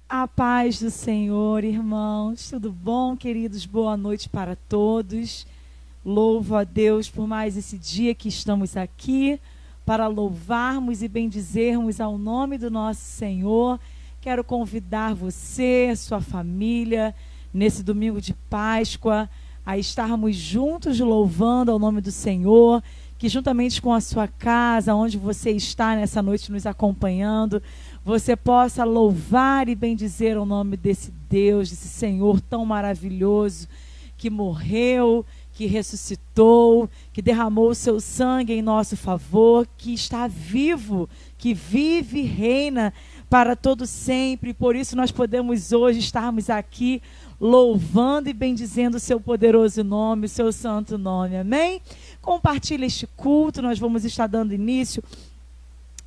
A paz do Senhor, irmãos. Tudo bom, queridos? Boa noite para todos. Louvo a Deus por mais esse dia que estamos aqui para louvarmos e bendizermos ao nome do nosso Senhor. Quero convidar você, sua família, nesse domingo de Páscoa, a estarmos juntos louvando ao nome do Senhor, que juntamente com a sua casa, onde você está nessa noite nos acompanhando, você possa louvar e bendizer o nome desse Deus, desse Senhor tão maravilhoso, que morreu, que ressuscitou, que derramou o seu sangue em nosso favor, que está vivo, que vive e reina para todo sempre. Por isso nós podemos hoje estarmos aqui louvando e bendizendo o seu poderoso nome, o seu santo nome. Amém? Compartilhe este culto, nós vamos estar dando início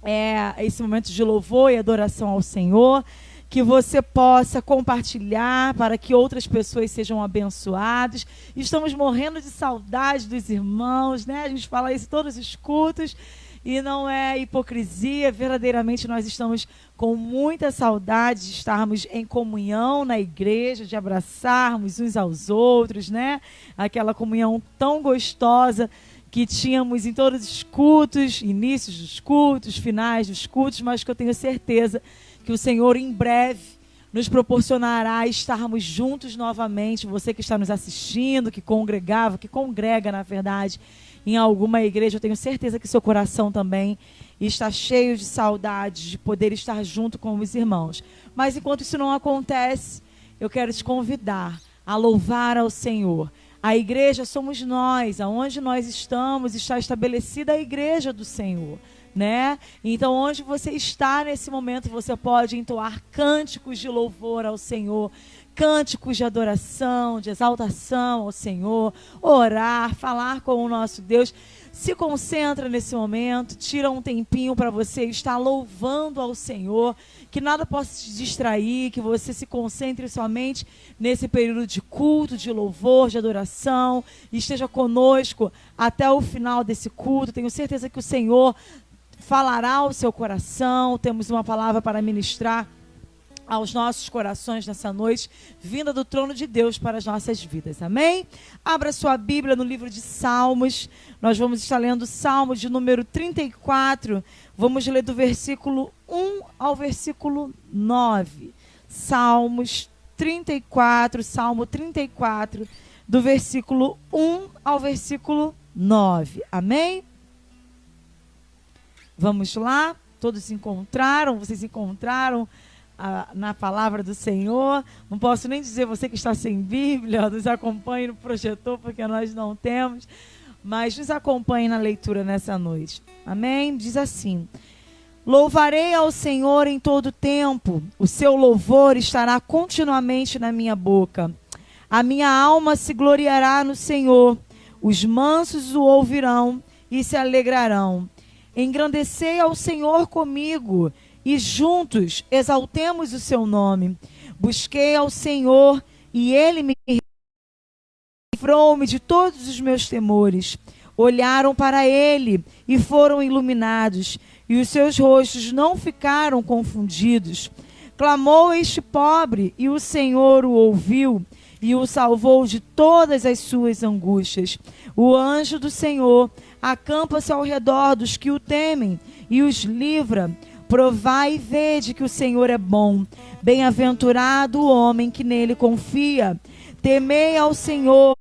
a esse momento de louvor e adoração ao Senhor, que você possa compartilhar para que outras pessoas sejam abençoadas. Estamos morrendo de saudade dos irmãos, né? A gente fala isso em todos os cultos e não é hipocrisia, verdadeiramente nós estamos com muita saudade de estarmos em comunhão na igreja, de abraçarmos uns aos outros, né? Aquela comunhão tão gostosa que tínhamos em todos os cultos, inícios dos cultos, finais dos cultos, mas que eu tenho certeza que o Senhor em breve nos proporcionará estarmos juntos novamente. Você que está nos assistindo, que congregava, que congrega, na verdade, em alguma igreja, eu tenho certeza que seu coração também está cheio de saudade de poder estar junto com os irmãos. Mas enquanto isso não acontece, eu quero te convidar a louvar ao Senhor. A igreja somos nós, aonde nós estamos está estabelecida a igreja do Senhor, né? Então, onde você está nesse momento, você pode entoar cânticos de louvor ao Senhor, cânticos de adoração, de exaltação ao Senhor, orar, falar com o nosso Deus. Se concentra nesse momento, tira um tempinho para você estar louvando ao Senhor, que nada possa te distrair, que você se concentre somente nesse período de culto, de louvor, de adoração, e esteja conosco até o final desse culto. Tenho certeza que o Senhor falará ao seu coração. Temos uma palavra para ministrar aos nossos corações nessa noite, vinda do trono de Deus para as nossas vidas. Amém? Abra sua Bíblia no livro de Salmos. Nós vamos estar lendo Salmo de número 34. Vamos ler do versículo 1 ao versículo 9. Salmos 34, Salmo 34, do versículo 1 ao versículo 9. Amém? Vamos lá? Todos se encontraram? Vocês encontraram na palavra do Senhor? Não posso nem dizer você que está sem Bíblia, nos acompanhe no projetor, porque nós não temos, mas nos acompanhe na leitura nessa noite. Amém? Diz assim: louvarei ao Senhor em todo tempo, o seu louvor estará continuamente na minha boca. A minha alma se gloriará no Senhor, os mansos o ouvirão e se alegrarão. Engrandecei ao Senhor comigo, e juntos exaltemos o seu nome. Busquei ao Senhor e ele me livrou-me de todos os meus temores. Olharam para ele e foram iluminados, e os seus rostos não ficaram confundidos. Clamou este pobre, e o Senhor o ouviu e o salvou de todas as suas angústias. O anjo do Senhor acampa-se ao redor dos que o temem e os livra. Provai e vede que o Senhor é bom. Bem-aventurado o homem que nele confia. Temei ao Senhor,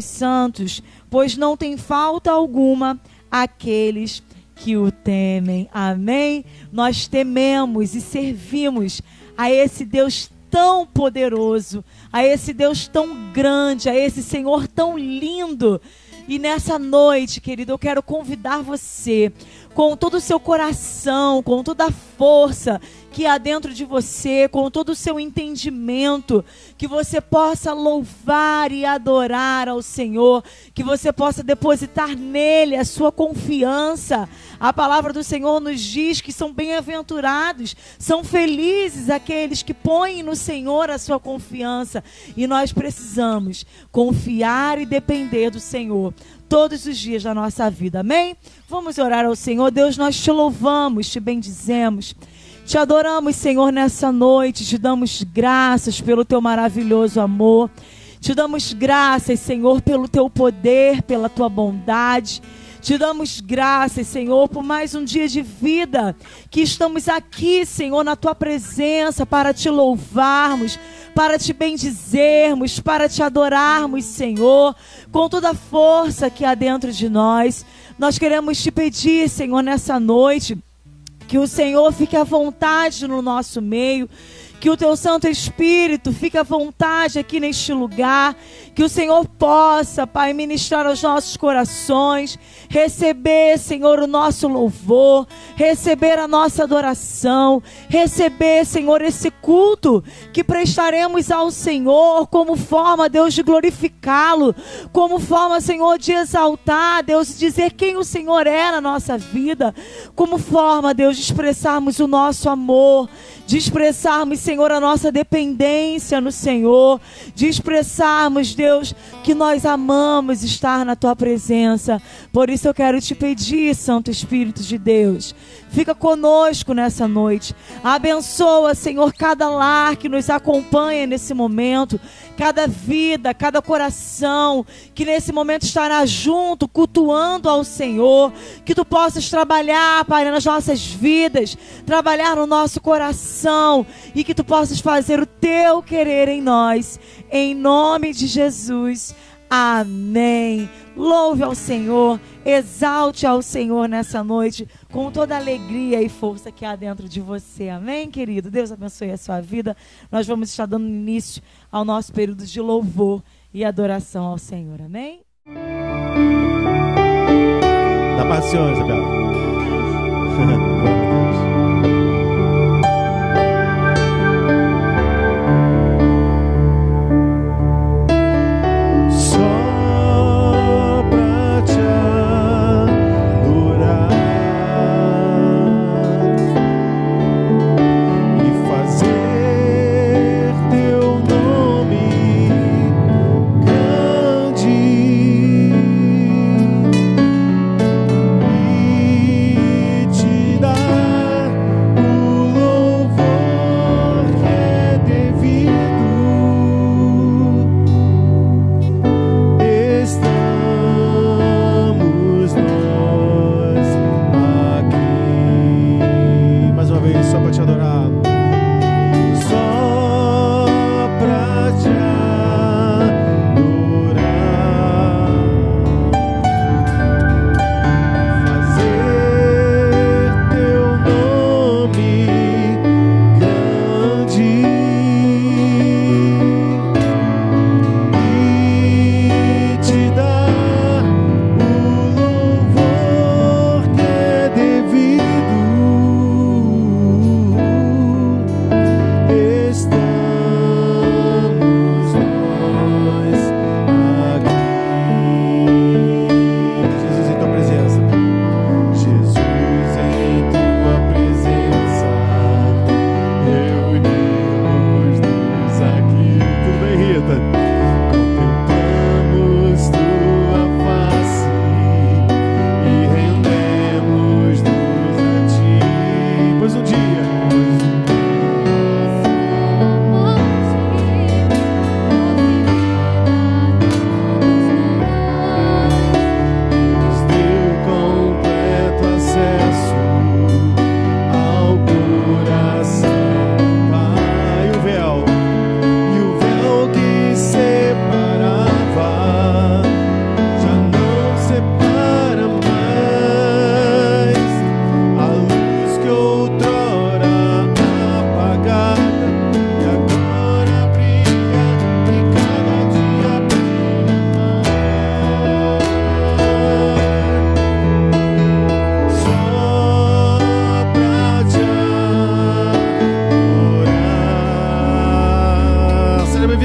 santos, pois não tem falta alguma aqueles que o temem. Amém? Nós tememos e servimos a esse Deus tão poderoso, a esse Deus tão grande, a esse Senhor tão lindo. E nessa noite, querido, eu quero convidar você, com todo o seu coração, com toda a força que há dentro de você, com todo o seu entendimento, que você possa louvar e adorar ao Senhor, que você possa depositar nele a sua confiança. A palavra do Senhor nos diz que são bem-aventurados, são felizes aqueles que põem no Senhor a sua confiança. E nós precisamos confiar e depender do Senhor todos os dias da nossa vida, amém? Vamos orar ao Senhor. Deus, nós te louvamos, te bendizemos. Te adoramos, Senhor, nessa noite. Te damos graças pelo teu maravilhoso amor. Te damos graças, Senhor, pelo teu poder, pela tua bondade. Te damos graças, Senhor, por mais um dia de vida que estamos aqui, Senhor, na tua presença para te louvarmos, para te bendizermos, para te adorarmos, Senhor, com toda a força que há dentro de nós. Nós queremos te pedir, Senhor, nessa noite, que o Senhor fique à vontade no nosso meio, que o teu Santo Espírito fique à vontade aqui neste lugar, que o Senhor possa, Pai, ministrar aos nossos corações, receber, Senhor, o nosso louvor, receber a nossa adoração, receber, Senhor, esse culto que prestaremos ao Senhor como forma, Deus, de glorificá-lo, como forma, Senhor, de exaltar, Deus, de dizer quem o Senhor é na nossa vida, como forma, Deus, de expressarmos o nosso amor, de expressarmos, Senhor, a nossa dependência no Senhor, de expressarmos, Deus, que nós amamos estar na tua presença. Por isso eu quero te pedir, Santo Espírito de Deus, fica conosco nessa noite. Abençoa, Senhor, cada lar que nos acompanha nesse momento, cada vida, cada coração que nesse momento estará junto, cultuando ao Senhor. Que tu possas trabalhar, Pai, nas nossas vidas, trabalhar no nosso coração, e que tu possas fazer o teu querer em nós, em nome de Jesus. Amém. Louve ao Senhor, exalte ao Senhor nessa noite, com toda a alegria e força que há dentro de você. Amém, querido? Deus abençoe a sua vida. Nós vamos estar dando início ao nosso período de louvor e adoração ao Senhor. Amém? Dá paz do Senhor, Isabela.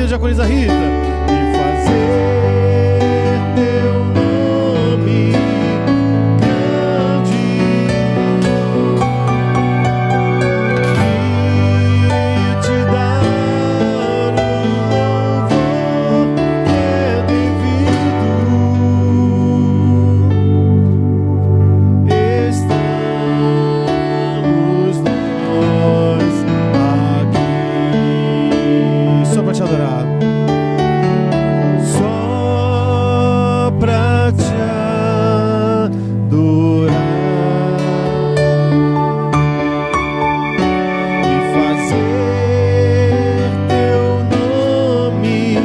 Diaconisa Rita. E fazer teu nome grande e te dar o louvor que é devido. Estamos nós. te adorar. Só pra te adorar e fazer teu nome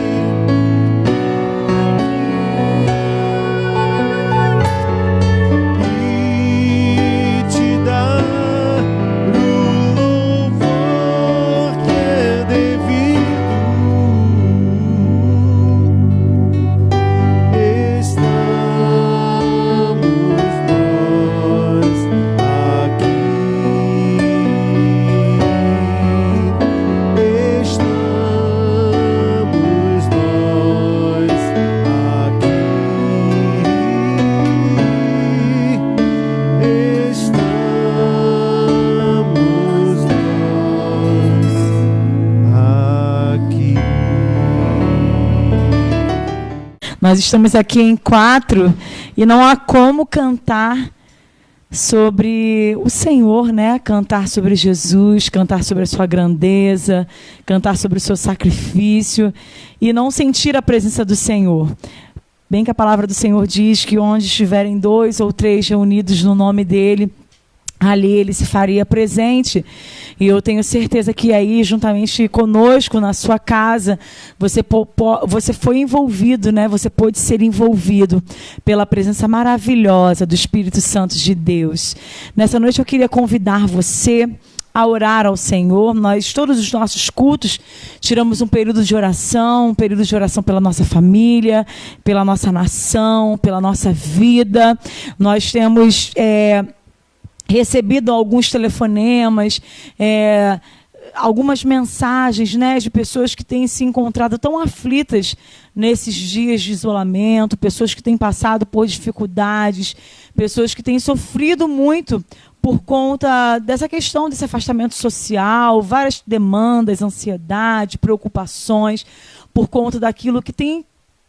e te dar o louvor que é devido. Nós estamos aqui em 4 e não há como cantar sobre o Senhor, né? Cantar sobre Jesus, cantar sobre a sua grandeza, cantar sobre o seu sacrifício e não sentir a presença do Senhor. Bem que a palavra do Senhor diz que onde estiverem 2 ou 3 reunidos no nome dele, ali ele se faria presente. E eu tenho certeza que aí, juntamente conosco, na sua casa, você foi envolvido, né? Você pôde ser envolvido pela presença maravilhosa do Espírito Santo de Deus. Nessa noite eu queria convidar você a orar ao Senhor. Nós, todos os nossos cultos, tiramos um período de oração pela nossa família, pela nossa nação, pela nossa vida. Nós temos recebido alguns telefonemas, algumas mensagens, né, de pessoas que têm se encontrado tão aflitas nesses dias de isolamento, pessoas que têm passado por dificuldades, pessoas que têm sofrido muito por conta dessa questão desse afastamento social, várias demandas, ansiedade, preocupações, por conta daquilo que tem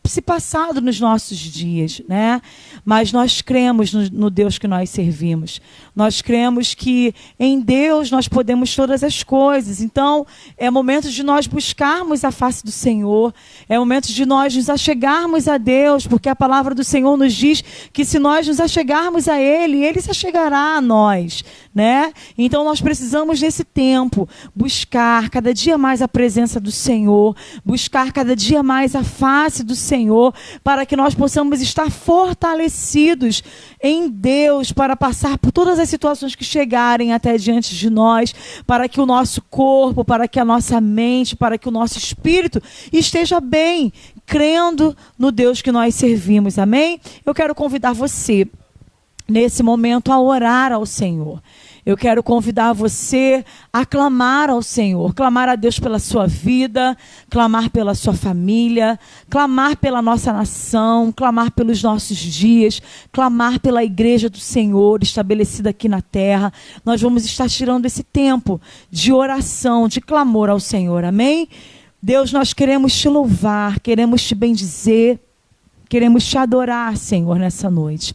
se passado nos nossos dias, né? Mas nós cremos no Deus que nós servimos. Nós cremos que em Deus nós podemos todas as coisas. Então, é momento de nós buscarmos a face do Senhor. É momento de nós nos achegarmos a Deus, porque a palavra do Senhor nos diz que se nós nos achegarmos a Ele, Ele se achegará a nós, né? Então, nós precisamos nesse tempo buscar cada dia mais a presença do Senhor, buscar cada dia mais a face do Senhor, para que nós possamos estar fortalecidos em Deus, para passar por todas as situações que chegarem até diante de nós, para que o nosso corpo, para que a nossa mente, para que o nosso espírito esteja bem, crendo no Deus que nós servimos, amém? Eu quero convidar você, nesse momento, a orar ao Senhor. Eu quero convidar você a clamar ao Senhor, clamar a Deus pela sua vida, clamar pela sua família, clamar pela nossa nação, clamar pelos nossos dias, clamar pela igreja do Senhor estabelecida aqui na terra. Nós vamos estar tirando esse tempo de oração, de clamor ao Senhor, amém? Deus, nós queremos te louvar, queremos te bendizer, queremos te adorar, Senhor, nessa noite.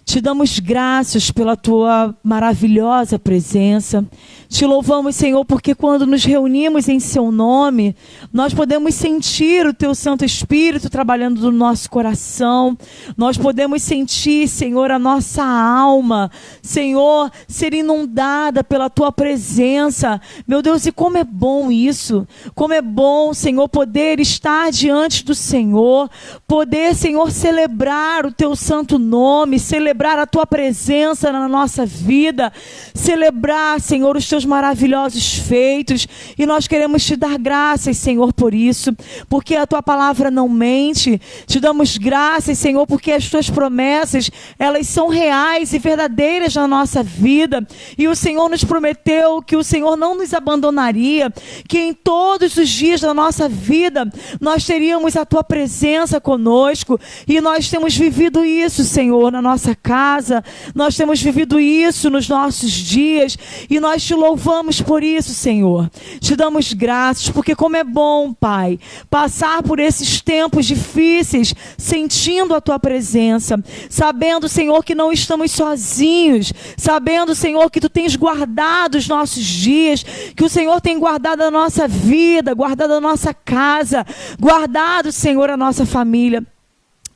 Te damos graças pela tua maravilhosa presença. Te louvamos, Senhor, porque quando nos reunimos em seu nome, nós podemos sentir o teu Santo Espírito trabalhando no nosso coração. Nós podemos sentir, Senhor, a nossa alma, Senhor, ser inundada pela tua presença. Meu Deus, e como é bom isso. Como é bom, Senhor, poder estar diante do Senhor, poder, Senhor, celebrar o teu santo nome, celebrar a tua presença na nossa vida, celebrar, Senhor, os teus maravilhosos feitos, e nós queremos te dar graças, Senhor, por isso, porque a tua palavra não mente. Te damos graças, Senhor, porque as tuas promessas, elas são reais e verdadeiras na nossa vida, e o Senhor nos prometeu que o Senhor não nos abandonaria, que em todos os dias da nossa vida nós teríamos a tua presença conosco, e nós temos vivido isso, Senhor, na nossa casa. Nós temos vivido isso nos nossos dias e nós te louvamos por isso, Senhor. Te damos graças, porque como é bom, Pai, passar por esses tempos difíceis, sentindo a Tua presença, sabendo, Senhor, que não estamos sozinhos, sabendo, Senhor, que Tu tens guardado os nossos dias, que o Senhor tem guardado a nossa vida, guardado a nossa casa, guardado, Senhor, a nossa família.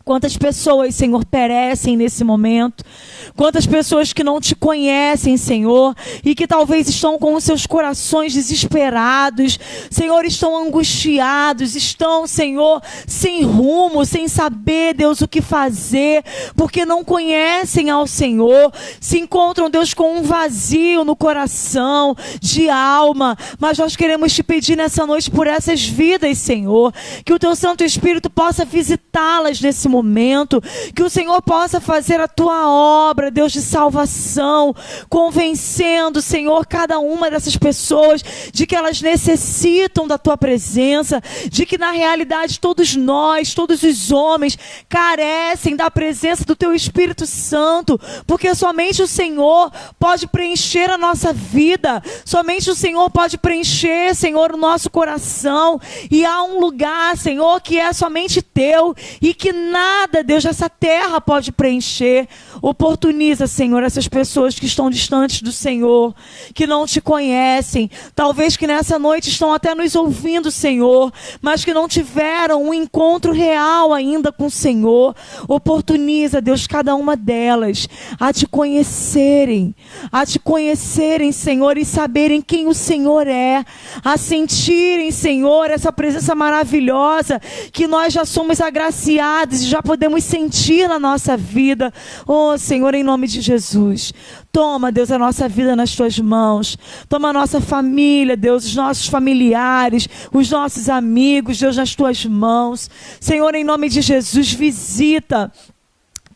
Quantas pessoas, Senhor, perecem nesse momento. Quantas pessoas que não te conhecem, Senhor, e que talvez estão com os seus corações desesperados, Senhor, estão angustiados, estão, Senhor, sem rumo, sem saber, Deus, o que fazer, porque não conhecem ao Senhor, se encontram, Deus, com um vazio no coração, de alma. Mas nós queremos te pedir nessa noite por essas vidas, Senhor, que o Teu Santo Espírito possa visitá-las nesse momento, que o Senhor possa fazer a Tua obra, Deus, de salvação, convencendo, Senhor, cada uma dessas pessoas de que elas necessitam da Tua presença, de que na realidade todos nós, todos os homens carecem da presença do Teu Espírito Santo, porque somente o Senhor pode preencher a nossa vida, somente o Senhor pode preencher, Senhor, o nosso coração, e há um lugar, Senhor, que é somente Teu e que nada, Deus, dessa terra pode preencher. Oportuniza, Senhor, essas pessoas que estão distantes do Senhor, que não te conhecem, talvez que nessa noite estão até nos ouvindo, Senhor, mas que não tiveram um encontro real ainda com o Senhor. Oportuniza, Deus, cada uma delas a te conhecerem, Senhor, e saberem quem o Senhor é, a sentirem, Senhor, essa presença maravilhosa que nós já somos agraciados e já podemos sentir na nossa vida. Oh, Senhor, em nome de Jesus, toma, Deus, a nossa vida nas Tuas mãos. Toma a nossa família, Deus, os nossos familiares, os nossos amigos, Deus, nas Tuas mãos. Senhor, em nome de Jesus, visita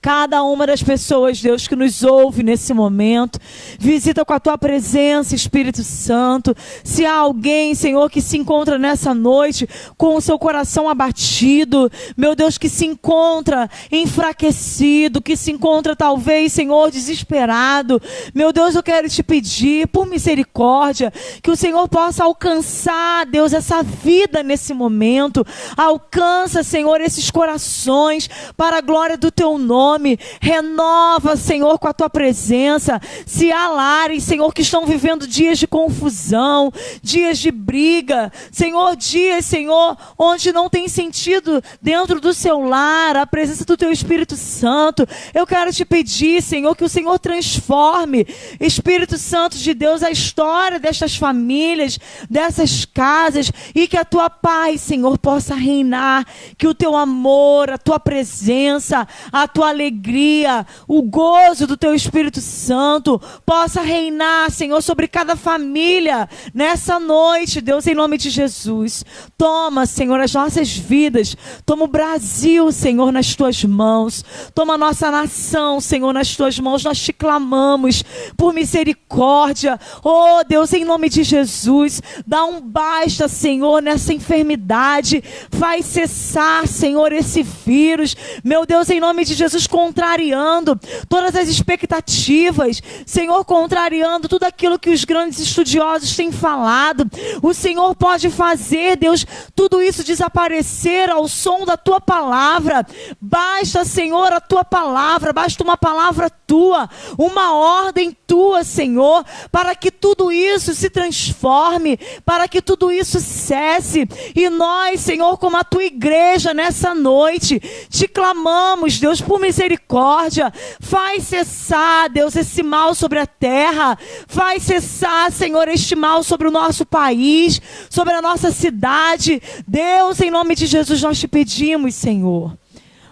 cada uma das pessoas, Deus, que nos ouve nesse momento. Visita com a Tua presença, Espírito Santo. Se há alguém, Senhor, que se encontra nessa noite com o seu coração abatido, meu Deus, que se encontra enfraquecido, que se encontra talvez, Senhor, desesperado, meu Deus, eu quero te pedir, por misericórdia, que o Senhor possa alcançar, Deus, essa vida nesse momento. Alcança, Senhor, esses corações para a glória do Teu nome. Renova, Senhor, com a Tua presença. Se há lares, Senhor, que estão vivendo dias de confusão, dias de briga, Senhor, dias, Senhor, onde não tem sentido dentro do seu lar a presença do Teu Espírito Santo, eu quero te pedir, Senhor, que o Senhor transforme, Espírito Santo de Deus, a história destas famílias, dessas casas, e que a Tua paz, Senhor, possa reinar, que o Teu amor, a Tua presença, a Tua alegria, o gozo do Teu Espírito Santo possa reinar, Senhor, sobre cada família nessa noite, Deus, em nome de Jesus. Toma, Senhor, as nossas vidas, toma o Brasil, Senhor, nas Tuas mãos, toma a nossa nação, Senhor, nas Tuas mãos. Nós te clamamos por misericórdia, oh Deus, em nome de Jesus, dá um basta, Senhor, nessa enfermidade, faz cessar, Senhor, esse vírus, meu Deus, em nome de Jesus, contrariando todas as expectativas, Senhor, contrariando tudo aquilo que os grandes estudiosos têm falado. O Senhor pode fazer, Deus, tudo isso desaparecer ao som da Tua palavra. Basta, Senhor, a Tua palavra, basta uma palavra Tua, uma ordem Tua, Senhor, para que tudo isso se transforme, para que tudo isso cesse. E nós, Senhor, como a Tua igreja nessa noite, te clamamos, Deus, por misericórdia, faz cessar, Deus, esse mal sobre a terra, faz cessar, Senhor, este mal sobre o nosso país, sobre a nossa cidade. Deus, em nome de Jesus, nós te pedimos, Senhor,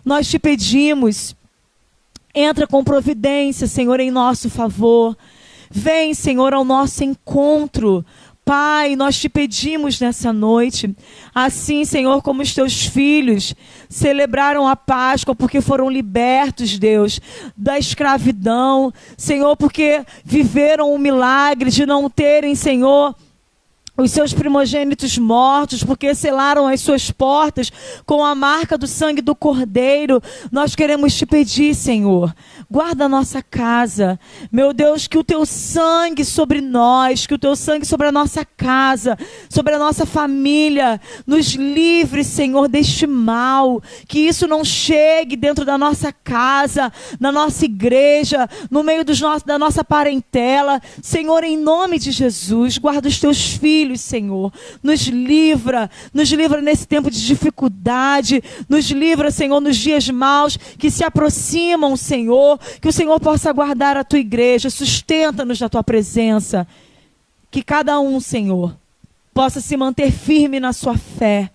nós te pedimos, entra com providência, Senhor, em nosso favor, vem, Senhor, ao nosso encontro. Pai, nós te pedimos nessa noite, assim, Senhor, como os Teus filhos celebraram a Páscoa porque foram libertos, Deus, da escravidão, Senhor, porque viveram o milagre de não terem, Senhor, os seus primogênitos mortos, porque selaram as suas portas com a marca do sangue do Cordeiro. Nós queremos te pedir, Senhor, guarda a nossa casa. Meu Deus, que o teu sangue sobre nós, que o teu sangue sobre a nossa casa, sobre a nossa família, nos livre, Senhor, deste mal. Que isso não chegue dentro da nossa casa, na nossa igreja, no meio da nossa parentela. Senhor, em nome de Jesus, guarda os teus filhos, Senhor, nos livra nesse tempo de dificuldade, nos livra, Senhor, nos dias maus que se aproximam, Senhor, que o Senhor possa guardar a tua igreja, sustenta-nos na tua presença, que cada um, Senhor, possa se manter firme na sua fé.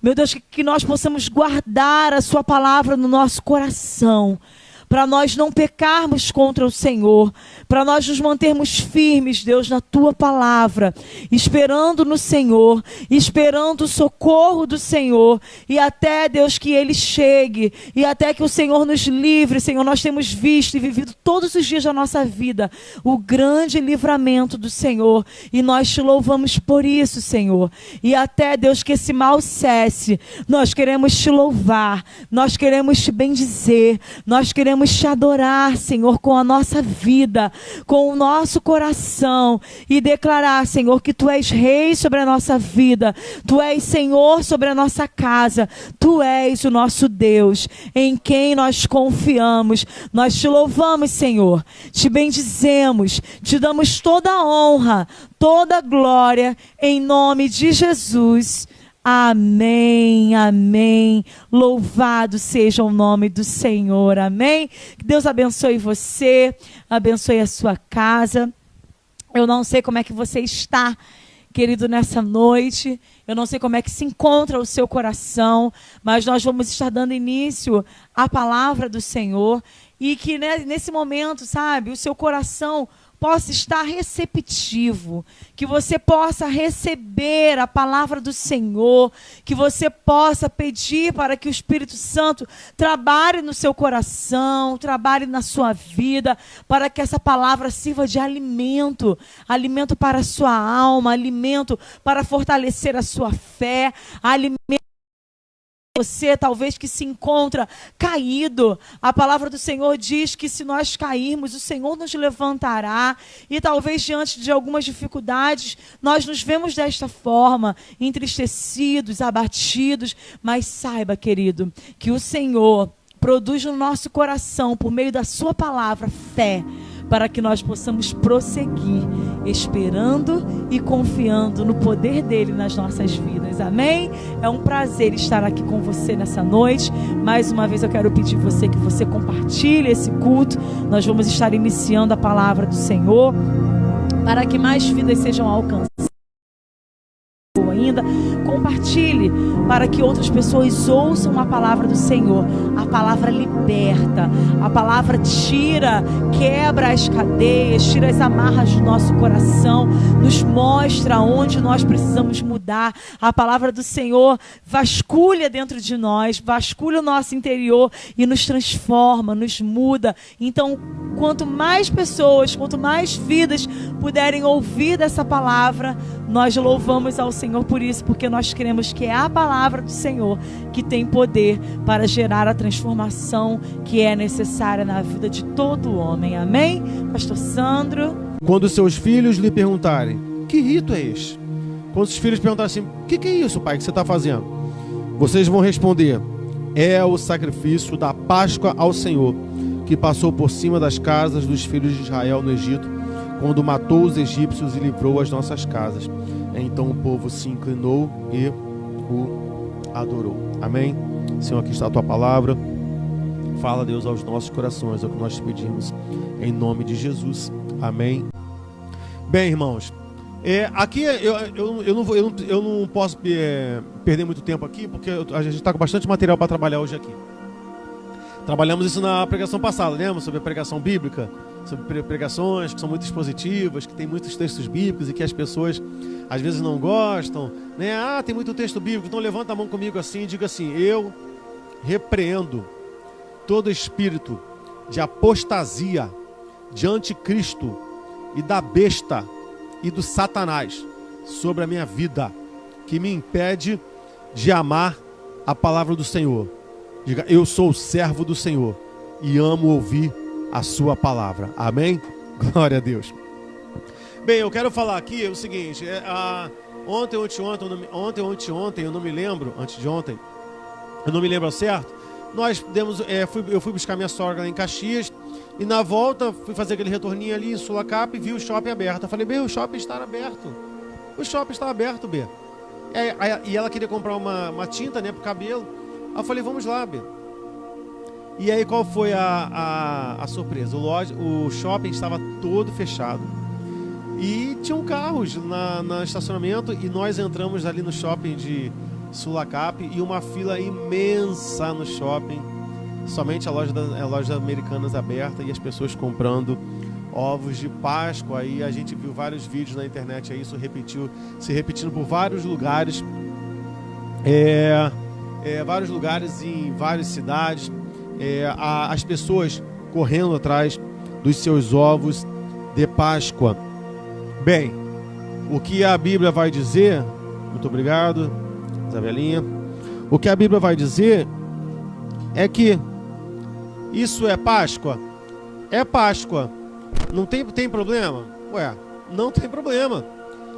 Meu Deus, que nós possamos guardar a sua palavra no nosso coração, para nós não pecarmos contra o Senhor, para nós nos mantermos firmes, Deus, na tua palavra, esperando no Senhor, esperando o socorro do Senhor, e até, Deus, que Ele chegue, e até que o Senhor nos livre. Senhor, nós temos visto e vivido todos os dias da nossa vida o grande livramento do Senhor, e nós te louvamos por isso, Senhor, e até, Deus, que esse mal cesse. Nós queremos te louvar, nós queremos te bendizer, nós queremos te adorar, Senhor, com a nossa vida, com o nosso coração, e declarar, Senhor, que tu és rei sobre a nossa vida, tu és Senhor sobre a nossa casa, tu és o nosso Deus, em quem nós confiamos. Nós te louvamos, Senhor, te bendizemos, te damos toda a honra, toda a glória, em nome de Jesus. Amém, amém. Louvado seja o nome do Senhor, amém. Que Deus abençoe você, abençoe a sua casa. Eu não sei como é que você está, querido, nessa noite. Eu não sei como é que se encontra o seu coração, mas nós vamos estar dando início à palavra do Senhor. E que nesse momento, sabe, o seu coração possa estar receptivo, que você possa receber a palavra do Senhor, que você possa pedir para que o Espírito Santo trabalhe no seu coração, trabalhe na sua vida, para que essa palavra sirva de alimento, alimento para a sua alma, alimento para fortalecer a sua fé, alimento. Você talvez que se encontra caído, a palavra do Senhor diz que se nós cairmos, o Senhor nos levantará, e talvez diante de algumas dificuldades, nós nos vemos desta forma, entristecidos, abatidos, mas saiba, querido, que o Senhor produz no nosso coração, por meio da sua palavra, fé, para que nós possamos prosseguir, esperando e confiando no poder dele nas nossas vidas, amém? É um prazer estar aqui com você nessa noite. Mais uma vez eu quero pedir você que você compartilhe esse culto. Nós vamos estar iniciando a palavra do Senhor, para que mais vidas sejam alcançadas. Ainda compartilhe para que outras pessoas ouçam a palavra do Senhor. A palavra liberta, a palavra tira, quebra as cadeias, tira as amarras do nosso coração, nos mostra onde nós precisamos mudar. A palavra do Senhor vasculha dentro de nós, vasculha o nosso interior e nos transforma, nos muda. Então, quanto mais pessoas, quanto mais vidas puderem ouvir dessa palavra, nós louvamos ao Senhor por isso, porque nós cremos que é a palavra do Senhor que tem poder para gerar a transformação que é necessária na vida de todo homem. Amém? Pastor Sandro. Quando seus filhos lhe perguntarem, que rito é este? Quando os filhos perguntarem assim, o que é isso, pai, que você está fazendo? Vocês vão responder, é o sacrifício da Páscoa ao Senhor, que passou por cima das casas dos filhos de Israel no Egito, quando matou os egípcios e livrou as nossas casas. Então o povo se inclinou e o adorou. Amém? Senhor, aqui está a tua palavra. Fala, Deus, aos nossos corações, é o que nós te pedimos, em nome de Jesus. Amém? Bem, irmãos, aqui eu não posso perder muito tempo aqui, porque a gente está com bastante material para trabalhar hoje aqui. Trabalhamos isso na pregação passada, lembra? Sobre a pregação bíblica, sobre pregações que são muito expositivas, que tem muitos textos bíblicos e que as pessoas às vezes não gostam, né? Tem muito texto bíblico, então levanta a mão comigo assim e diga assim: eu repreendo todo espírito de apostasia, de anticristo e da besta e do Satanás, sobre a minha vida que me impede de amar a palavra do Senhor? Diga: eu sou servo do Senhor e amo ouvir a sua palavra. Amém? Glória a Deus. Bem, eu quero falar aqui o seguinte: ontem, eu não me lembro, antes de ontem, eu não me lembro ao certo, eu fui buscar minha sogra lá em Caxias, e na volta fui fazer aquele retorninho ali em Sulacap e vi o shopping aberto. Eu falei: bem, o shopping está aberto. O shopping está aberto, B. E ela queria comprar uma tinta, né, pro cabelo. Aí eu falei: vamos lá, B. E aí qual foi a surpresa? O shopping estava todo fechado. E tinham carros no estacionamento, e nós entramos ali no shopping de Sulacap e uma fila imensa no shopping. Somente a loja Americanas aberta e as pessoas comprando ovos de Páscoa. Aí a gente viu vários vídeos na internet, aí isso se repetindo por vários lugares. Vários lugares em várias cidades. As pessoas correndo atrás dos seus ovos de Páscoa. Bem, o que a Bíblia vai dizer, muito obrigado, Isabelinha, o que a Bíblia vai dizer é que isso é Páscoa? É Páscoa. Não tem problema? Ué, não tem problema.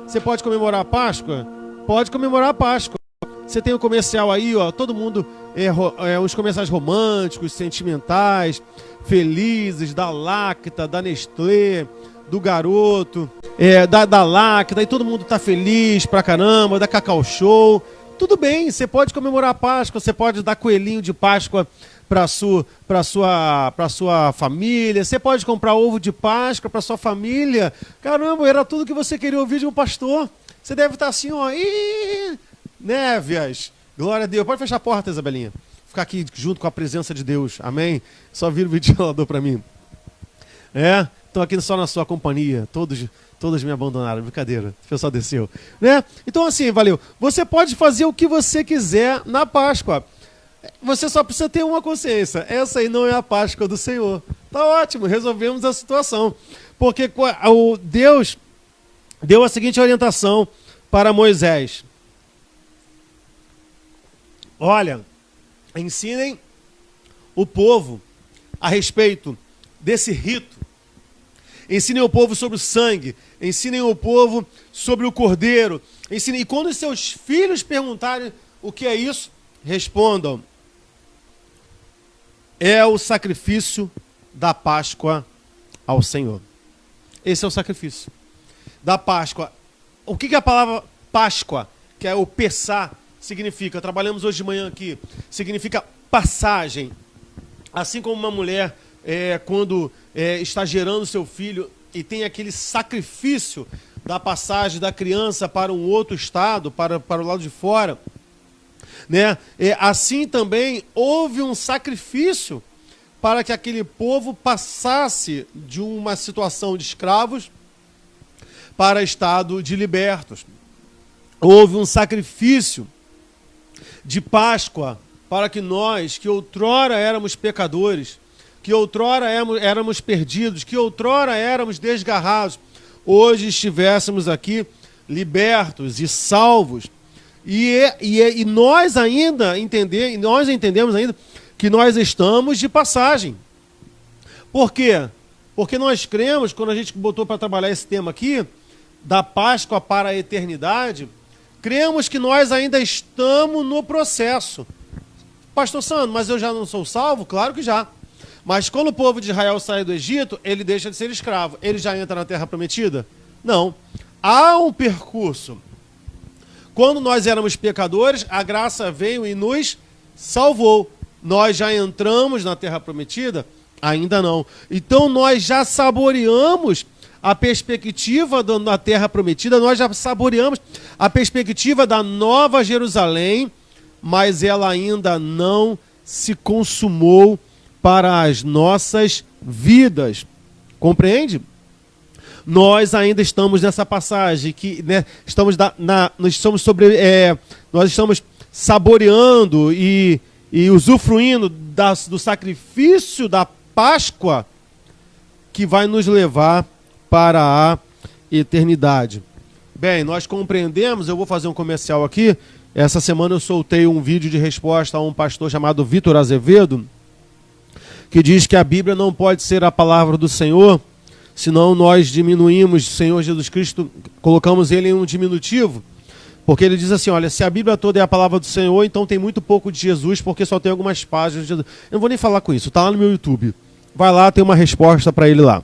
Você pode comemorar a Páscoa? Pode comemorar a Páscoa. Você tem o comercial aí, ó, todo mundo, os comerciais românticos, sentimentais, felizes, da Lacta, da Nestlé, do Garoto, da Lacta, e todo mundo tá feliz pra caramba, da Cacau Show. Tudo bem, você pode comemorar a Páscoa, você pode dar coelhinho de Páscoa para sua família, você pode comprar ovo de Páscoa para sua família. Caramba, era tudo que você queria ouvir de um pastor. Você deve estar assim, ó, Névias, glória a Deus. Pode fechar a porta, Isabelinha. Ficar aqui junto com a presença de Deus, amém? Só vira o ventilador para mim. Estão aqui só na sua companhia, todos me abandonaram, brincadeira, o pessoal desceu, né? Então assim, valeu. Você pode fazer o que você quiser na Páscoa. Você só precisa ter uma consciência. Essa aí não é a Páscoa do Senhor. Tá ótimo, resolvemos a situação. Porque o Deus deu a seguinte orientação para Moisés: olha, ensinem o povo a respeito desse rito. Ensinem o povo sobre o sangue. Ensinem o povo sobre o cordeiro. Ensinem. E quando os seus filhos perguntarem o que é isso, respondam: é o sacrifício da Páscoa ao Senhor. Esse é o sacrifício da Páscoa. O que a palavra Páscoa, que é o Pessá, significa? Trabalhamos hoje de manhã aqui. Significa passagem. Assim como uma mulher, quando está gerando seu filho e tem aquele sacrifício da passagem da criança para um outro estado, para o lado de fora, né? Assim também houve um sacrifício para que aquele povo passasse de uma situação de escravos para estado de libertos. Houve um sacrifício de Páscoa para que nós, que outrora éramos pecadores, que outrora éramos perdidos, que outrora éramos desgarrados, hoje estivéssemos aqui libertos e salvos. E nós ainda entendemos ainda que nós estamos de passagem. Por quê? Porque nós cremos, quando a gente botou para trabalhar esse tema aqui, da Páscoa para a eternidade, cremos que nós ainda estamos no processo. Pastor Sandro, mas eu já não sou salvo? Claro que já. Mas quando o povo de Israel sai do Egito, ele deixa de ser escravo. Ele já entra na Terra Prometida? Não. Há um percurso. Quando nós éramos pecadores, a graça veio e nos salvou. Nós já entramos na Terra Prometida? Ainda não. Então nós já saboreamos a perspectiva da Terra Prometida, nós já saboreamos a perspectiva da Nova Jerusalém, mas ela ainda não se consumou para as nossas vidas. Compreende? Nós ainda estamos nessa passagem que, né, nós estamos saboreando e usufruindo do sacrifício da Páscoa que vai nos levar para a eternidade. Bem, nós compreendemos, eu vou fazer um comercial aqui. Essa semana eu soltei um vídeo de resposta a um pastor chamado Vitor Azevedo, que diz que a Bíblia não pode ser a palavra do Senhor, senão nós diminuímos o Senhor Jesus Cristo, colocamos ele em um diminutivo, porque ele diz assim, olha, se a Bíblia toda é a palavra do Senhor, então tem muito pouco de Jesus, porque só tem algumas páginas de Jesus. Eu não vou nem falar com isso, está lá no meu YouTube. Vai lá, tem uma resposta para ele lá.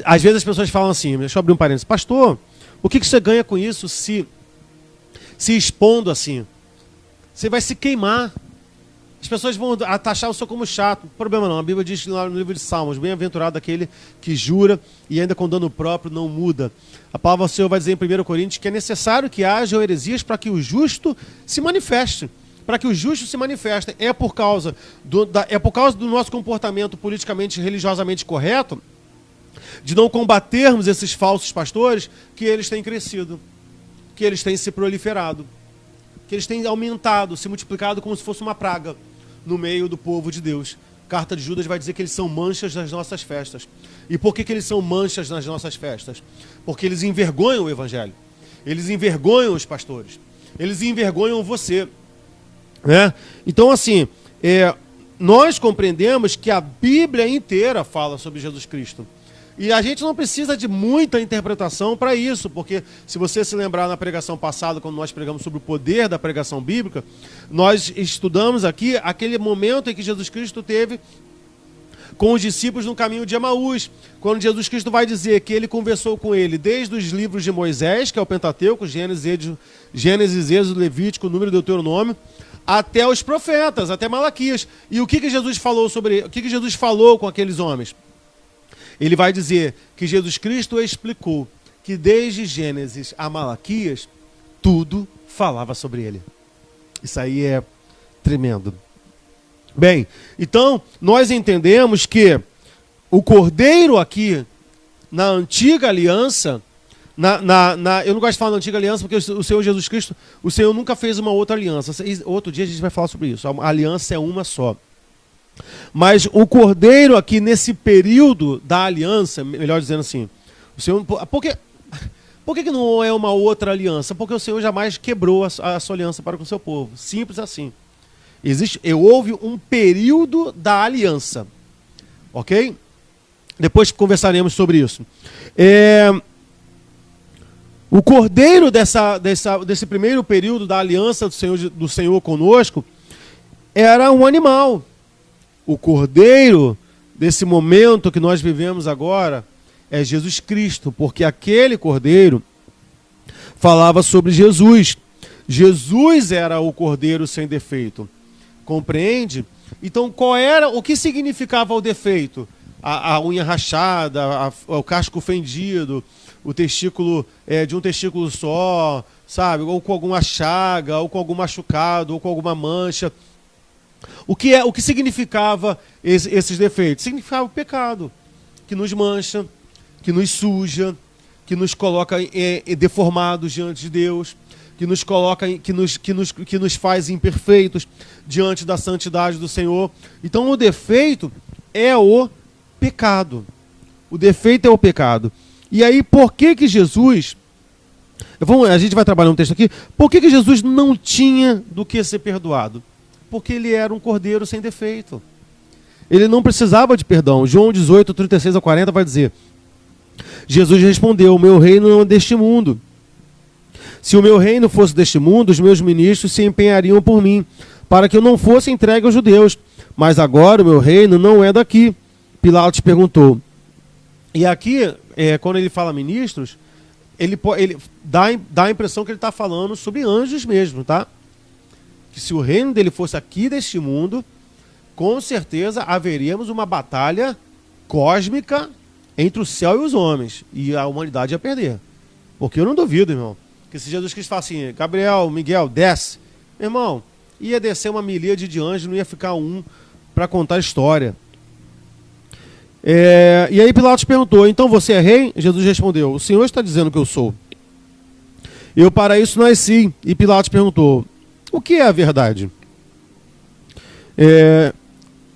Às vezes as pessoas falam assim, deixa eu abrir um parênteses, pastor, o que você ganha com isso se expondo assim? Você vai se queimar. As pessoas vão taxar o senhor como chato. Problema não, a Bíblia diz lá no livro de Salmos, bem-aventurado aquele que jura e ainda com dano próprio não muda. A palavra do Senhor vai dizer em 1 Coríntios que é necessário que haja heresias para que o justo se manifeste. Para que os justos se manifestem. É por causa do nosso comportamento politicamente e religiosamente correto, de não combatermos esses falsos pastores, que eles têm crescido, que eles têm se proliferado, que eles têm aumentado, se multiplicado como se fosse uma praga no meio do povo de Deus. Carta de Judas vai dizer que eles são manchas nas nossas festas. E por que eles são manchas nas nossas festas? Porque eles envergonham o Evangelho. Eles envergonham os pastores. Eles envergonham você. Né? Então, assim, nós compreendemos que a Bíblia inteira fala sobre Jesus Cristo. E a gente não precisa de muita interpretação para isso, porque se você se lembrar na pregação passada, quando nós pregamos sobre o poder da pregação bíblica, nós estudamos aqui aquele momento em que Jesus Cristo teve com os discípulos no caminho de Emaús, quando Jesus Cristo vai dizer que ele conversou com ele desde os livros de Moisés, que é o Pentateuco, Gênesis, Êxodo, Levítico, Número, Deuteronômio, até os profetas, até Malaquias. E o que Jesus falou o que Jesus falou com aqueles homens? Ele vai dizer que Jesus Cristo explicou que desde Gênesis a Malaquias, tudo falava sobre ele. Isso aí é tremendo. Bem, então nós entendemos que o Cordeiro aqui, na antiga aliança, eu não gosto de falar na antiga aliança porque o Senhor Jesus Cristo, o Senhor nunca fez uma outra aliança. Outro dia a gente vai falar sobre isso. A aliança é uma só. Mas o Cordeiro aqui nesse período da aliança, melhor dizendo assim, o Senhor, por que não é uma outra aliança? Porque o Senhor jamais quebrou a sua aliança para com o seu povo. Simples assim. Houve um período da aliança. Ok? Depois conversaremos sobre isso. O Cordeiro desse primeiro período da aliança do Senhor conosco era um animal. O Cordeiro desse momento que nós vivemos agora é Jesus Cristo, porque aquele Cordeiro falava sobre Jesus. Jesus era o Cordeiro sem defeito. Compreende? Então, o que significava o defeito? A unha rachada, o casco fendido, o testículo de um testículo só, sabe? Ou com alguma chaga, ou com algum machucado, ou com alguma mancha. O que significava esses defeitos? Significava o pecado, que nos mancha, que nos suja, que nos coloca deformados diante de Deus, que nos coloca, que nos faz imperfeitos diante da santidade do Senhor. Então o defeito é o pecado. O defeito é o pecado. E aí, por que Jesus... a gente vai trabalhar um texto aqui. Por que Jesus não tinha do que ser perdoado? Porque ele era um cordeiro sem defeito. Ele não precisava de perdão. João 18, 36 a 40 vai dizer: Jesus respondeu: o meu reino não é deste mundo. Se o meu reino fosse deste mundo, os meus ministros se empenhariam por mim, para que eu não fosse entregue aos judeus. Mas agora o meu reino não é daqui. Pilatos perguntou. E aqui, quando ele fala ministros, ele dá a impressão que ele está falando sobre anjos mesmo, tá? Que se o reino dele fosse aqui deste mundo, com certeza haveríamos uma batalha cósmica entre o céu e os homens. E a humanidade ia perder. Porque eu não duvido, irmão, que se Jesus Cristo fala assim: Gabriel, Miguel, desce. Meu irmão, ia descer uma miríade de anjos, não ia ficar um para contar a história. E aí Pilatos perguntou: então você é rei? Jesus respondeu: o Senhor está dizendo que eu sou. Eu para isso nasci. E Pilatos perguntou: o que é a verdade?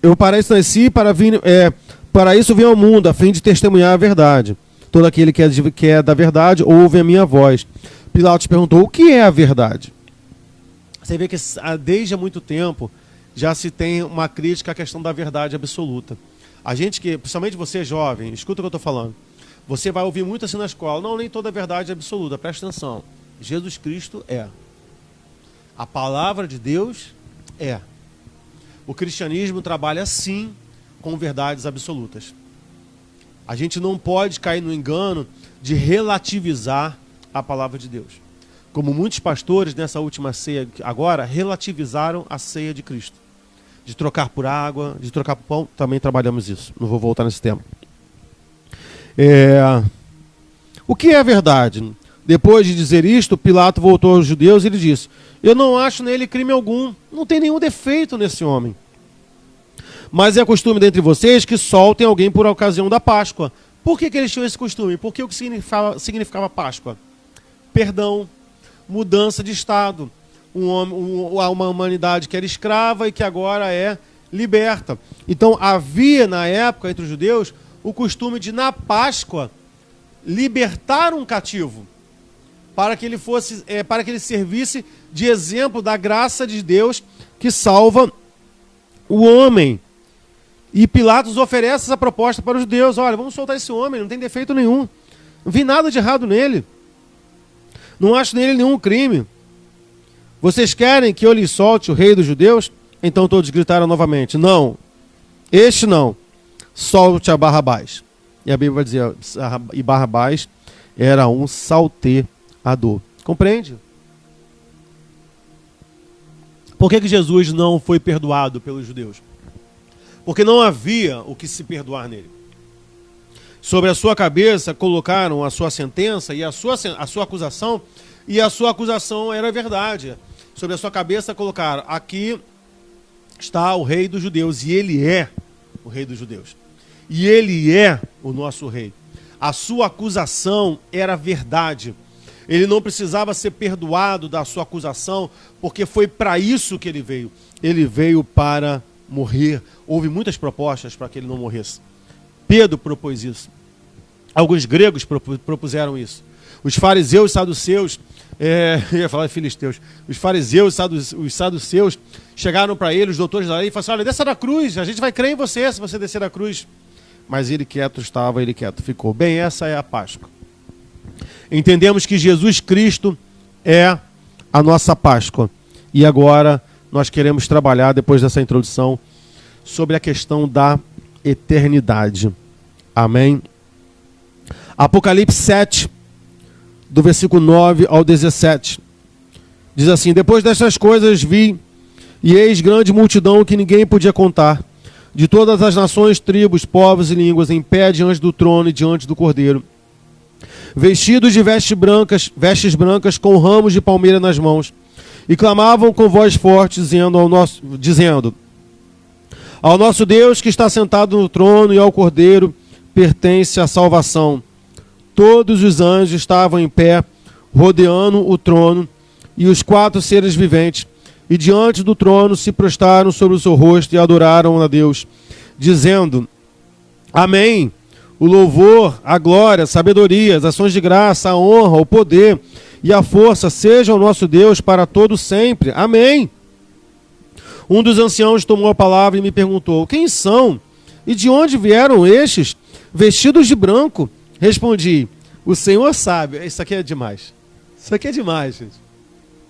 Eu para isso nasci, para isso vim ao mundo, a fim de testemunhar a verdade. Todo aquele que é da verdade ouve a minha voz. Pilatos perguntou: o que é a verdade? Você vê que desde há muito tempo já se tem uma crítica à questão da verdade absoluta. A gente que, principalmente você jovem, escuta o que eu estou falando. Você vai ouvir muito assim na escola: não, nem toda verdade é absoluta, presta atenção. Jesus Cristo é. A palavra de Deus é. O cristianismo trabalha sim com verdades absolutas. A gente não pode cair no engano de relativizar a palavra de Deus. Como muitos pastores nessa última ceia agora relativizaram a ceia de Cristo. De trocar por água, de trocar por pão, também trabalhamos isso. Não vou voltar nesse tema. O que é a verdade? Depois de dizer isto, Pilato voltou aos judeus e lhe disse: eu não acho nele crime algum, não tem nenhum defeito nesse homem. Mas é costume dentre vocês que soltem alguém por ocasião da Páscoa. Por que eles tinham esse costume? Porque o que significava Páscoa? Perdão, mudança de estado. Uma humanidade que era escrava e que agora é liberta. Então havia na época entre os judeus o costume de na Páscoa libertar um cativo, para que ele servisse de exemplo da graça de Deus que salva o homem. E Pilatos oferece essa proposta para os judeus: olha, vamos soltar esse homem, não tem defeito nenhum, não vi nada de errado nele, não acho nele nenhum crime. Vocês querem que eu lhes solte o rei dos judeus? Então todos gritaram novamente: não, este não, solte a Barrabás. E a Bíblia vai dizer: e Barrabás era um salteador. Compreende? Por que Jesus não foi perdoado pelos judeus? Porque não havia o que se perdoar nele. Sobre a sua cabeça colocaram a sua sentença e a sua acusação, e a sua acusação era verdade. Sobre a sua cabeça colocaram: aqui está o rei dos judeus, e ele é o rei dos judeus. E ele é o nosso rei. A sua acusação era verdade. Ele não precisava ser perdoado da sua acusação, porque foi para isso que ele veio. Ele veio para morrer. Houve muitas propostas para que ele não morresse. Pedro propôs isso. Alguns gregos propuseram isso. Os fariseus e saduceus, eu ia falar filisteus, os fariseus e os saduceus chegaram para ele, os doutores da lei, e falaram assim: olha, desça da cruz, a gente vai crer em você se você descer da cruz. Mas ele quieto estava, ele quieto ficou. Bem, essa é a Páscoa. Entendemos que Jesus Cristo é a nossa Páscoa. E agora nós queremos trabalhar, depois dessa introdução, sobre a questão da eternidade. Amém? Apocalipse 7, do versículo 9 ao 17. Diz assim: depois destas coisas vi, e eis grande multidão que ninguém podia contar, de todas as nações, tribos, povos e línguas, em pé diante do trono e diante do Cordeiro, vestidos de vestes brancas com ramos de palmeira nas mãos, e clamavam com voz forte, dizendo: ao nosso Deus que está sentado no trono e ao Cordeiro pertence a salvação. Todos os anjos estavam em pé, rodeando o trono, e os 4 seres viventes, e diante do trono se prostraram sobre o seu rosto e adoraram a Deus, dizendo: amém. O louvor, a glória, a sabedoria, as ações de graça, a honra, o poder e a força sejam ao nosso Deus para todo sempre. Amém. Um dos anciãos tomou a palavra e me perguntou: quem são? E de onde vieram estes, vestidos de branco? Respondi: o Senhor sabe. Isso aqui é demais. Isso aqui é demais, gente.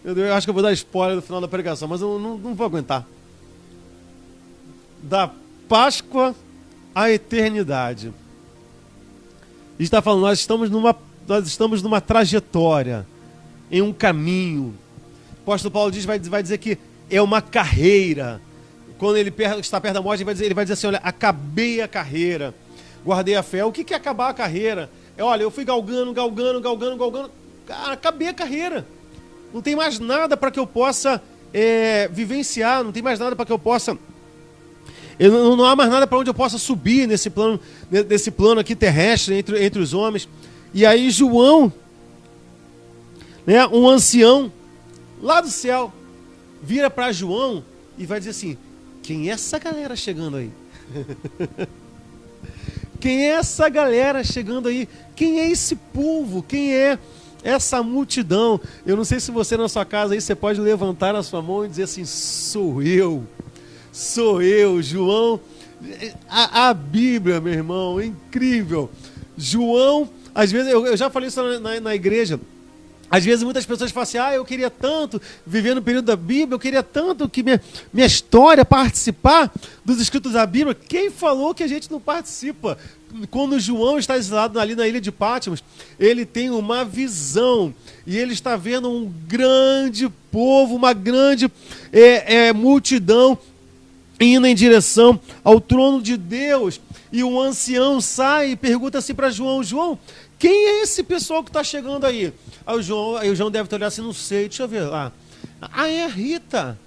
Eu acho que eu vou dar spoiler no final da pregação, mas eu não vou aguentar. Da Páscoa à eternidade. A gente está falando, nós estamos numa trajetória, em um caminho. O apóstolo Paulo vai dizer que é uma carreira. Quando ele está perto da morte, ele vai dizer assim: olha, acabei a carreira, guardei a fé. O que é acabar a carreira? Olha, eu fui galgando, cara, acabei a carreira. Não tem mais nada para que eu possa vivenciar, não tem mais nada para que eu possa... Não há mais nada para onde eu possa subir nesse plano aqui terrestre, entre os homens. E aí João, né, um ancião lá do céu, vira para João e vai dizer assim: quem é essa galera chegando aí? Quem é essa galera chegando aí? Quem é esse povo? Quem é essa multidão? Eu não sei se você na sua casa aí, você pode levantar a sua mão e dizer assim, sou eu, João. A Bíblia, meu irmão, é incrível. João, às vezes, eu já falei isso na igreja. Às vezes muitas pessoas falam assim, eu queria tanto viver no período da Bíblia, eu queria tanto que minha história participar dos escritos da Bíblia. Quem falou que a gente não participa? Quando João está exilado ali na ilha de Patmos, ele tem uma visão e ele está vendo um grande povo, uma grande multidão indo em direção ao trono de Deus. E o ancião sai e pergunta assim para João, João, quem é esse pessoal que está chegando aí? Aí o João deve ter olhado assim, não sei, deixa eu ver lá. É a Rita.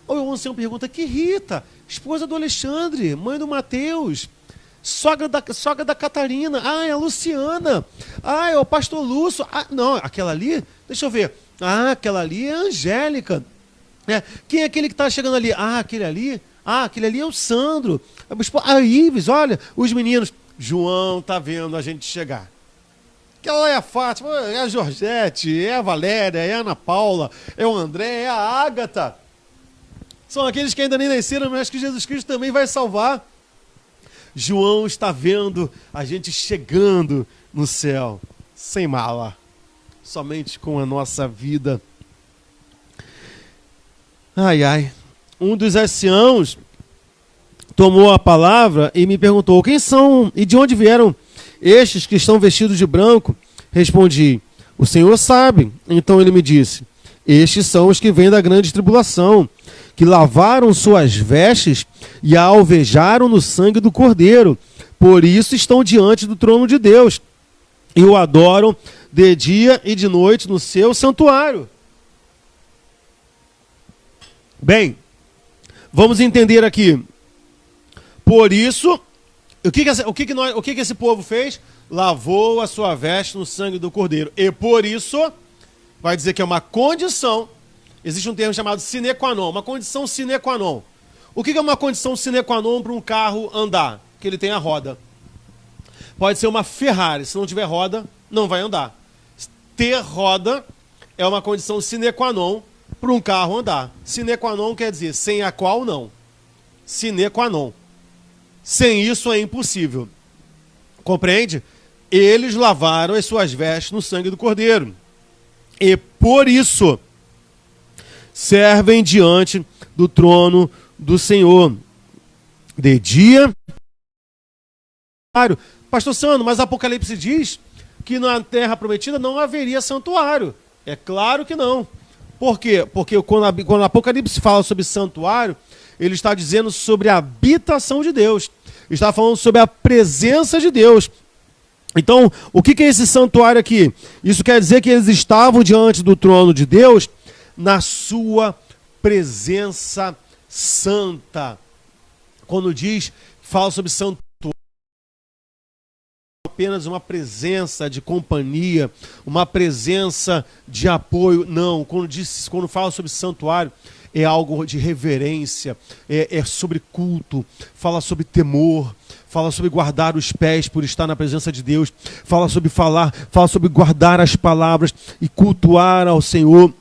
Aí o ancião pergunta, que Rita? Esposa do Alexandre, mãe do Mateus, sogra da Catarina. É a Luciana. É o pastor Lúcio. Não, aquela ali, deixa eu ver. Aquela ali é a Angélica. Quem é aquele que está chegando ali? Aquele ali é o Sandro. A Ives, olha, os meninos. João está vendo a gente chegar. Aquela é a Fátima, é a Georgette, é a Valéria, é a Ana Paula, é o André, é a Ágata. São aqueles que ainda nem nasceram, mas que Jesus Cristo também vai salvar. João está vendo a gente chegando no céu, sem mala, somente com a nossa vida. Um dos anciãos tomou a palavra e me perguntou, quem são e de onde vieram estes que estão vestidos de branco? Respondi, o Senhor sabe. Então ele me disse, estes são os que vêm da grande tribulação, que lavaram suas vestes e a alvejaram no sangue do Cordeiro. Por isso estão diante do trono de Deus e o adoram de dia e de noite no seu santuário. Bem, vamos entender aqui. Por isso, o que esse povo fez? Lavou a sua veste no sangue do Cordeiro. E por isso, vai dizer que é uma condição. Existe um termo chamado sine qua non, uma condição sine qua non. O que é uma condição sine qua non para um carro andar? Que ele tenha roda. Pode ser uma Ferrari, se não tiver roda, não vai andar. Ter roda é uma condição sine qua non para um carro andar. Sine qua non quer dizer sem a qual não. Sine qua non. Sem isso é impossível. Compreende? Eles lavaram as suas vestes no sangue do Cordeiro. E por isso servem diante do trono do Senhor. De dia. Pastor Sandro, mas Apocalipse diz que na terra prometida não haveria santuário. É claro que não. Por quê? Porque quando Apocalipse fala sobre santuário, ele está dizendo sobre a habitação de Deus. Está falando sobre a presença de Deus. Então, o que é esse santuário aqui? Isso quer dizer que eles estavam diante do trono de Deus na sua presença santa. Quando fala sobre santuário, apenas uma presença de companhia, uma presença de apoio. Não, quando fala sobre santuário, é algo de reverência, é sobre culto, fala sobre temor, fala sobre guardar os pés por estar na presença de Deus, fala sobre guardar as palavras e cultuar ao Senhor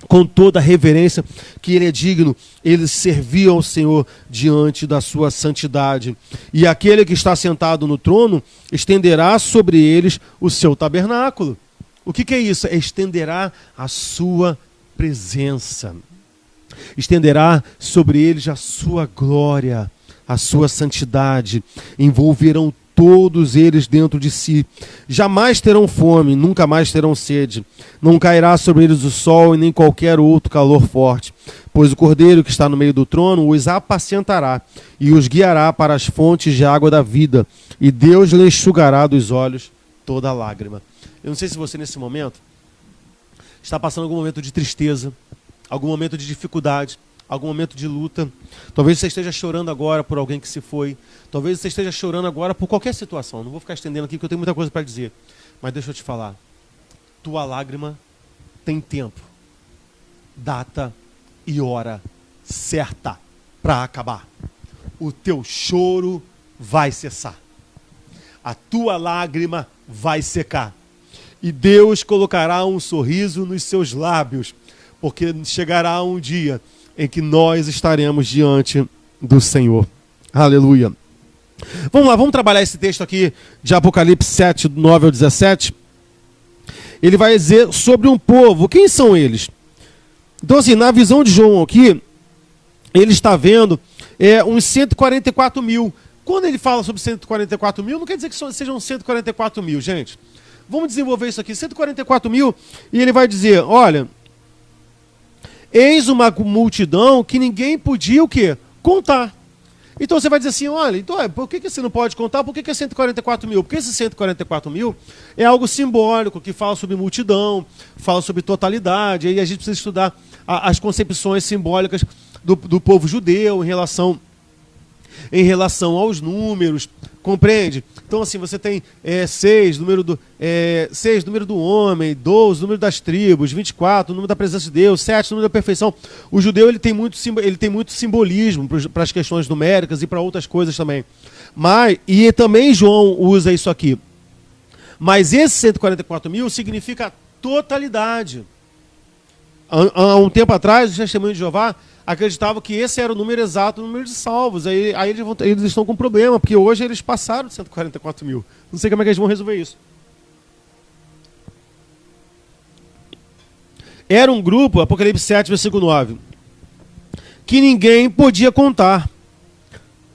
com toda a reverência que Ele é digno. Eles serviam ao Senhor diante da sua santidade. E aquele que está sentado no trono estenderá sobre eles o seu tabernáculo. O que é isso? Estenderá a sua presença. Estenderá sobre eles a sua glória, a sua santidade. Envolverão todos eles dentro de si. Jamais terão fome, nunca mais terão sede. Não cairá sobre eles o sol e nem qualquer outro calor forte. Pois o Cordeiro que está no meio do trono os apacentará e os guiará para as fontes de água da vida. E Deus lhe enxugará dos olhos toda lágrima. Eu não sei se você nesse momento está passando algum momento de tristeza, algum momento de dificuldade, algum momento de luta. Talvez você esteja chorando agora por alguém que se foi. Talvez você esteja chorando agora por qualquer situação. Não vou ficar estendendo aqui porque eu tenho muita coisa para dizer. Mas deixa eu te falar. Tua lágrima tem tempo, data e hora certa para acabar. O teu choro vai cessar. a tua lágrima vai secar. E Deus colocará um sorriso nos seus lábios, porque chegará um dia em que nós estaremos diante do Senhor. Aleluia. Vamos lá, vamos trabalhar esse texto aqui de Apocalipse 7, 9 ao 17. Ele vai dizer sobre um povo. Quem são eles? Então, assim, na visão de João aqui, ele está vendo uns 144 mil. Quando ele fala sobre 144 mil, não quer dizer que sejam 144 mil, gente. Vamos desenvolver isso aqui, 144 mil, e ele vai dizer, olha, eis uma multidão que ninguém podia o quê? Contar. Então você vai dizer assim, olha, então, por que você não pode contar? Por que é 144 mil? Porque esse 144 mil é algo simbólico, que fala sobre multidão, fala sobre totalidade, aí a gente precisa estudar as concepções simbólicas do povo judeu em relação aos números, compreende? Então, assim, você tem 6, número do homem, 12, número das tribos, 24, número da presença de Deus, 7, número da perfeição. O judeu ele tem muito simbolismo para as questões numéricas e para outras coisas também. E também João usa isso aqui. Mas esse 144 mil significa totalidade. Há um tempo atrás, os testemunhos de Jeová acreditavam que esse era o número exato, o número de salvos. Aí eles estão com um problema, porque hoje eles passaram de 144 mil. Não sei como é que eles vão resolver isso. Era um grupo, Apocalipse 7, versículo 9, que ninguém podia contar,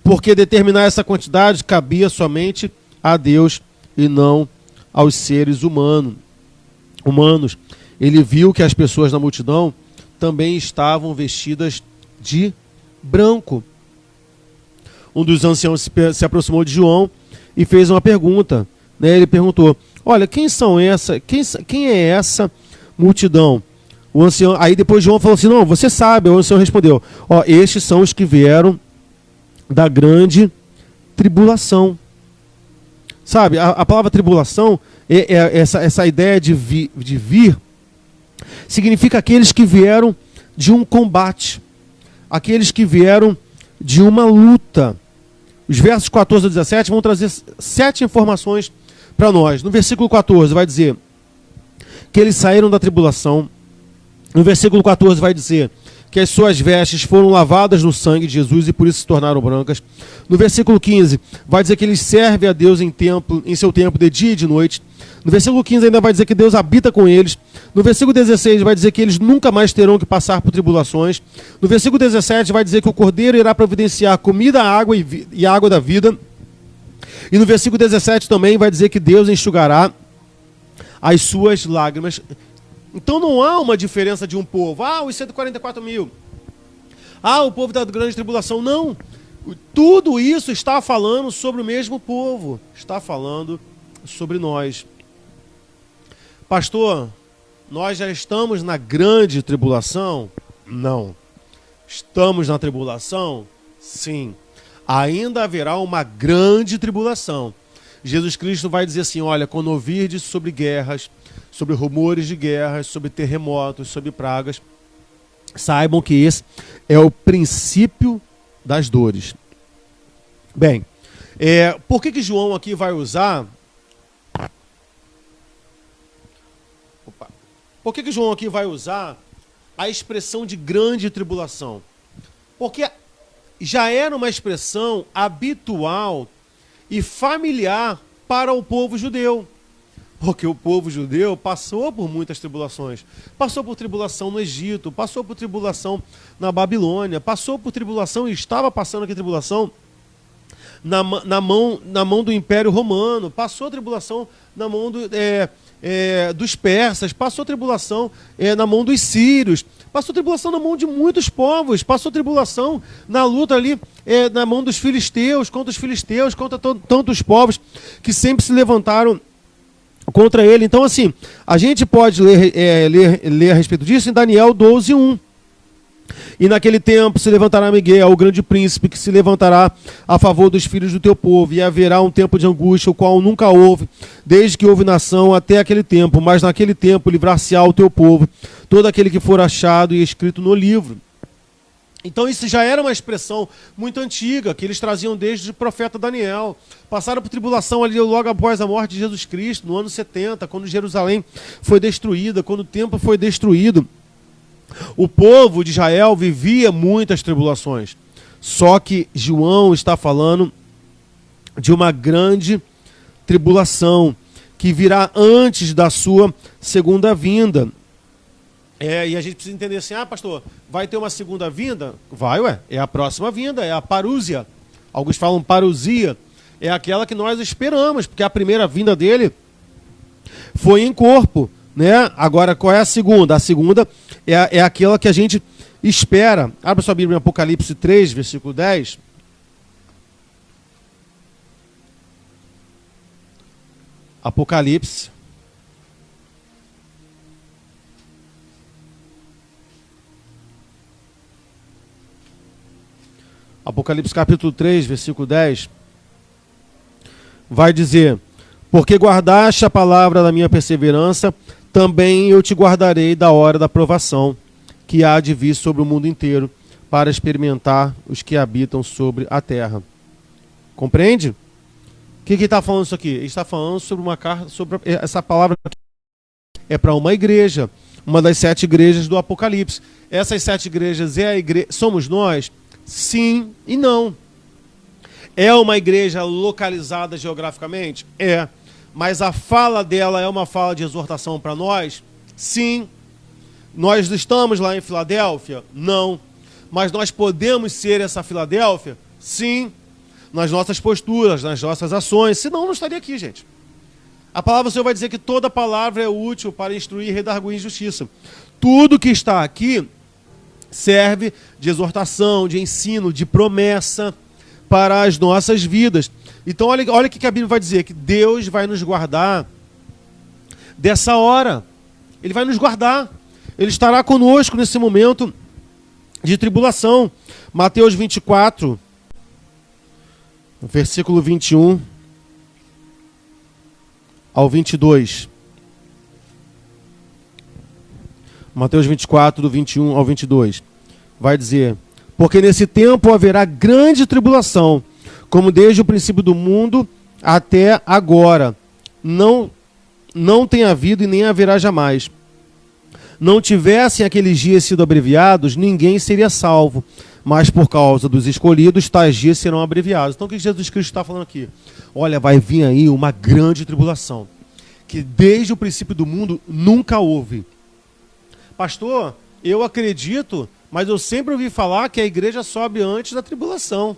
porque determinar essa quantidade cabia somente a Deus e não aos seres humanos. Ele viu que as pessoas na multidão também estavam vestidas de branco. Um dos anciãos se aproximou de João e fez uma pergunta. Ele perguntou, olha, quem é essa multidão? O ancião, aí depois João falou assim, não, você sabe. O ancião respondeu, estes são os que vieram da grande tribulação. Sabe, a palavra tribulação é essa ideia de vir, significa aqueles que vieram de um combate, aqueles que vieram de uma luta. Os versos 14 a 17 vão trazer 7 informações para nós. No versículo 14 vai dizer que eles saíram da tribulação. No versículo 14 vai dizer que as suas vestes foram lavadas no sangue de Jesus e por isso se tornaram brancas. No versículo 15 vai dizer que eles servem a Deus em seu templo de dia e de noite. No versículo 15 ainda vai dizer que Deus habita com eles. No versículo 16 vai dizer que eles nunca mais terão que passar por tribulações. No versículo 17 vai dizer que o Cordeiro irá providenciar comida, água e água da vida. E no versículo 17 também vai dizer que Deus enxugará as suas lágrimas. Então não há uma diferença de um povo. Os 144 mil. O povo da grande tribulação. Não. Tudo isso está falando sobre o mesmo povo. Está falando sobre nós. Pastor, nós já estamos na grande tribulação? Não. Estamos na tribulação? Sim. Ainda haverá uma grande tribulação. Jesus Cristo vai dizer assim, olha, quando ouvirdes sobre guerras, sobre rumores de guerras, sobre terremotos, sobre pragas, saibam que esse é o princípio das dores. Bem, por que João aqui vai usar... Por que João aqui vai usar a expressão de grande tribulação? Porque já era uma expressão habitual e familiar para o povo judeu. Porque o povo judeu passou por muitas tribulações. Passou por tribulação no Egito, passou por tribulação na Babilônia, passou por tribulação e estava passando aqui tribulação na mão do Império Romano, passou tribulação na mão dos persas, passou tribulação na mão dos sírios, passou tribulação na mão de muitos povos, passou tribulação na luta ali na mão dos filisteus, contra tantos povos que sempre se levantaram contra ele. Então, assim, a gente pode ler a respeito disso em Daniel 12, 1. E naquele tempo se levantará Miguel, o grande príncipe, que se levantará a favor dos filhos do teu povo, e haverá um tempo de angústia, o qual nunca houve, desde que houve nação até aquele tempo, mas naquele tempo livrar-se-á o teu povo, todo aquele que for achado e escrito no livro. Então isso já era uma expressão muito antiga, que eles traziam desde o profeta Daniel. Passaram por tribulação ali logo após a morte de Jesus Cristo, no ano 70, quando Jerusalém foi destruída, quando o templo foi destruído. O povo de Israel vivia muitas tribulações. Só que João está falando de uma grande tribulação que virá antes da sua segunda vinda. E a gente precisa entender assim, pastor, vai ter uma segunda vinda? Vai, é a próxima vinda, é a parúzia. Alguns falam parousia, é aquela que nós esperamos, porque a primeira vinda dele foi em corpo, né? Agora, qual é a segunda? A segunda é aquela que a gente espera. Abra sua Bíblia em Apocalipse 3, versículo 10. Apocalipse. Apocalipse capítulo 3, versículo 10, vai dizer: porque guardaste a palavra da minha perseverança, também eu te guardarei da hora da provação, que há de vir sobre o mundo inteiro, para experimentar os que habitam sobre a terra. Compreende? O que está falando isso aqui? Ele está falando sobre uma carta, sobre essa palavra é para uma igreja, uma das 7 igrejas do Apocalipse. Essas 7 igrejas é a igreja, somos nós? Sim e não. É uma igreja localizada geograficamente? É. Mas a fala dela é uma fala de exortação para nós? Sim. Nós estamos lá em Filadélfia? Não. Mas nós podemos ser essa Filadélfia? Sim. Nas nossas posturas, nas nossas ações. Senão não estaria aqui, gente. A palavra do Senhor vai dizer que toda palavra é útil para instruir e redarguir em justiça. Tudo que está aqui serve de exortação, de ensino, de promessa para as nossas vidas. Então olha o que a Bíblia vai dizer, que Deus vai nos guardar dessa hora. Ele vai nos guardar. Ele estará conosco nesse momento de tribulação. Mateus 24, versículo 21 ao 22. Mateus 24, do 21 ao 22. Vai dizer: porque nesse tempo haverá grande tribulação, como desde o princípio do mundo até agora. Não tem havido e nem haverá jamais. Não tivessem aqueles dias sido abreviados, ninguém seria salvo. Mas por causa dos escolhidos, tais dias serão abreviados. Então o que Jesus Cristo está falando aqui? Olha, vai vir aí uma grande tribulação, que desde o princípio do mundo nunca houve. Pastor, eu acredito, mas eu sempre ouvi falar que a igreja sobe antes da tribulação.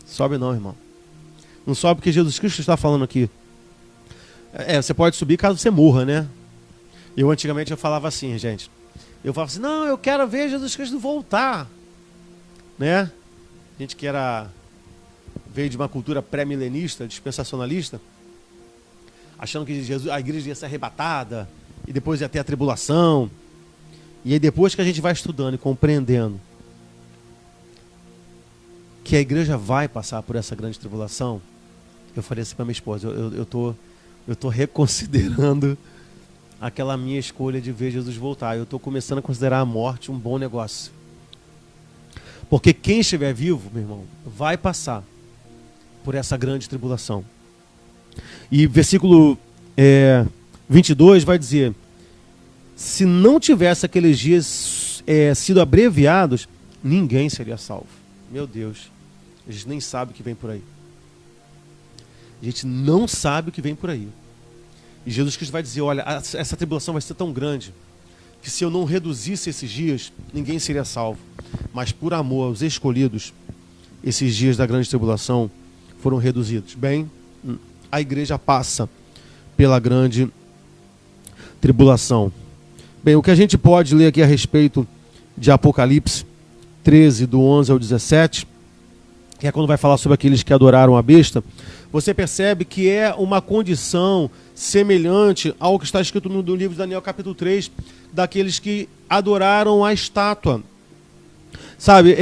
Sobe não, irmão. Não sobe porque Jesus Cristo está falando aqui. Você pode subir caso você morra, né? Antigamente eu falava assim, gente. Eu falava assim, não, eu quero ver Jesus Cristo voltar. Né? Gente que veio de uma cultura pré-milenista, dispensacionalista, achando que a igreja ia ser arrebatada, e depois ia ter a tribulação. E aí depois que a gente vai estudando e compreendendo que a igreja vai passar por essa grande tribulação, eu falei assim para minha esposa, eu tô reconsiderando aquela minha escolha de ver Jesus voltar. Eu estou começando a considerar a morte um bom negócio. Porque quem estiver vivo, meu irmão, vai passar por essa grande tribulação. E versículo 22 vai dizer: se não tivesse aqueles dias sido abreviados, ninguém seria salvo. Meu Deus, a gente nem sabe o que vem por aí. A gente não sabe o que vem por aí. E Jesus Cristo vai dizer, olha, essa tribulação vai ser tão grande, que se eu não reduzisse esses dias, ninguém seria salvo. Mas por amor aos escolhidos, esses dias da grande tribulação foram reduzidos. Bem, a igreja passa pela grande tribulação. Bem, o que a gente pode ler aqui a respeito de Apocalipse 13, do 11 ao 17, que é quando vai falar sobre aqueles que adoraram a besta, você percebe que é uma condição semelhante ao que está escrito no livro de Daniel capítulo 3, daqueles que adoraram a estátua. Sabe,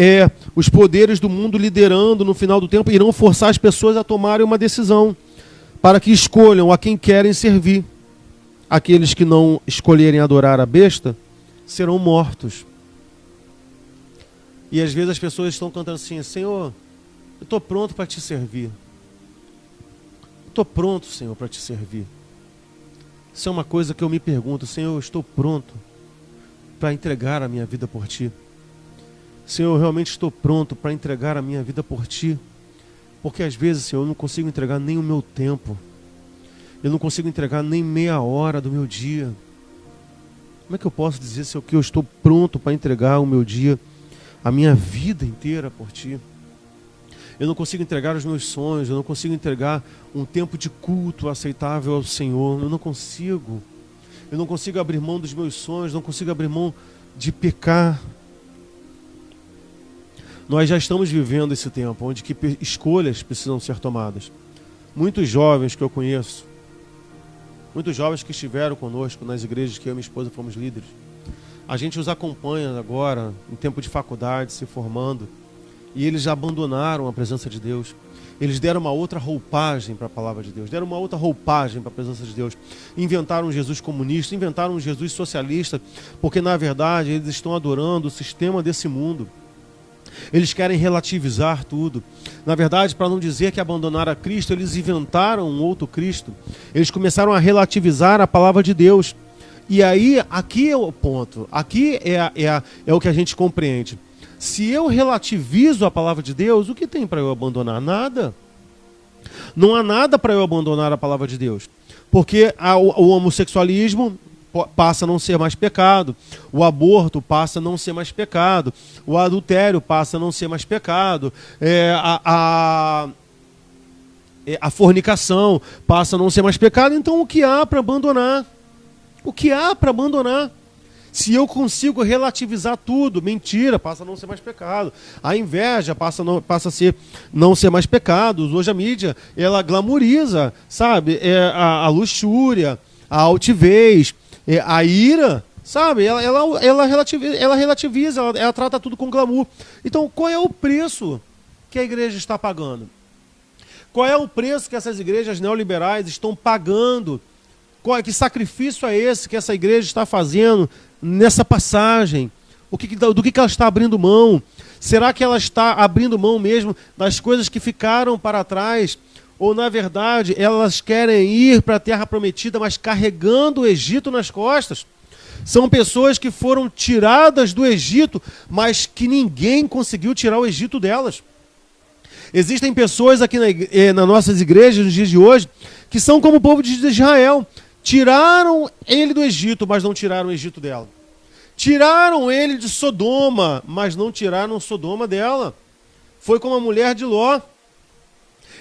os poderes do mundo liderando no final do tempo irão forçar as pessoas a tomarem uma decisão para que escolham a quem querem servir. Aqueles que não escolherem adorar a besta serão mortos. E às vezes as pessoas estão cantando assim: Senhor, eu estou pronto para te servir. Estou pronto, Senhor, para te servir. Isso é uma coisa que eu me pergunto: Senhor, eu estou pronto para entregar a minha vida por Ti. Senhor, eu realmente estou pronto para entregar a minha vida por Ti. Porque às vezes, Senhor, eu não consigo entregar nem o meu tempo. Eu não consigo entregar nem meia hora do meu dia. Como é que eu posso dizer, Senhor, que eu estou pronto para entregar o meu dia, a minha vida inteira por Ti? Eu não consigo entregar os meus sonhos, eu não consigo entregar um tempo de culto aceitável ao Senhor. Eu não consigo. Eu não consigo abrir mão dos meus sonhos, não consigo abrir mão de pecar. Nós já estamos vivendo esse tempo onde que escolhas precisam ser tomadas. Muitos jovens que eu conheço, muitos jovens que estiveram conosco nas igrejas que eu e minha esposa fomos líderes, a gente os acompanha agora em tempo de faculdade, se formando, e eles já abandonaram a presença de Deus. Eles deram uma outra roupagem para a palavra de Deus, deram uma outra roupagem para a presença de Deus. Inventaram um Jesus comunista, inventaram um Jesus socialista, porque na verdade eles estão adorando o sistema desse mundo. Eles querem relativizar tudo. Na verdade, para não dizer que abandonaram a Cristo, eles inventaram um outro Cristo. Eles começaram a relativizar a palavra de Deus. E aí, aqui é o ponto. Aqui é o que a gente compreende. Se eu relativizo a palavra de Deus, o que tem para eu abandonar? Nada. Não há nada para eu abandonar a palavra de Deus. Porque o homossexualismo passa a não ser mais pecado, o aborto passa a não ser mais pecado, o adultério passa a não ser mais pecado, a fornicação passa a não ser mais pecado. Então o que há para abandonar? O que há para abandonar? Se eu consigo relativizar tudo, mentira passa a não ser mais pecado, a inveja passa a não ser mais pecado. Hoje a mídia, ela glamoriza, sabe, a luxúria, a altivez, a ira, sabe? Ela relativiza, ela trata tudo com glamour. Então, qual é o preço que a igreja está pagando? Qual é o preço que essas igrejas neoliberais estão pagando? Que sacrifício é esse que essa igreja está fazendo nessa passagem? Do que ela está abrindo mão? Será que ela está abrindo mão mesmo das coisas que ficaram para trás? Ou, na verdade, elas querem ir para a terra prometida, mas carregando o Egito nas costas? São pessoas que foram tiradas do Egito, mas que ninguém conseguiu tirar o Egito delas. Existem pessoas aqui nas nossas igrejas, nos dias de hoje, que são como o povo de Israel. Tiraram ele do Egito, mas não tiraram o Egito dela. Tiraram ele de Sodoma, mas não tiraram Sodoma dela. Foi como a mulher de Ló.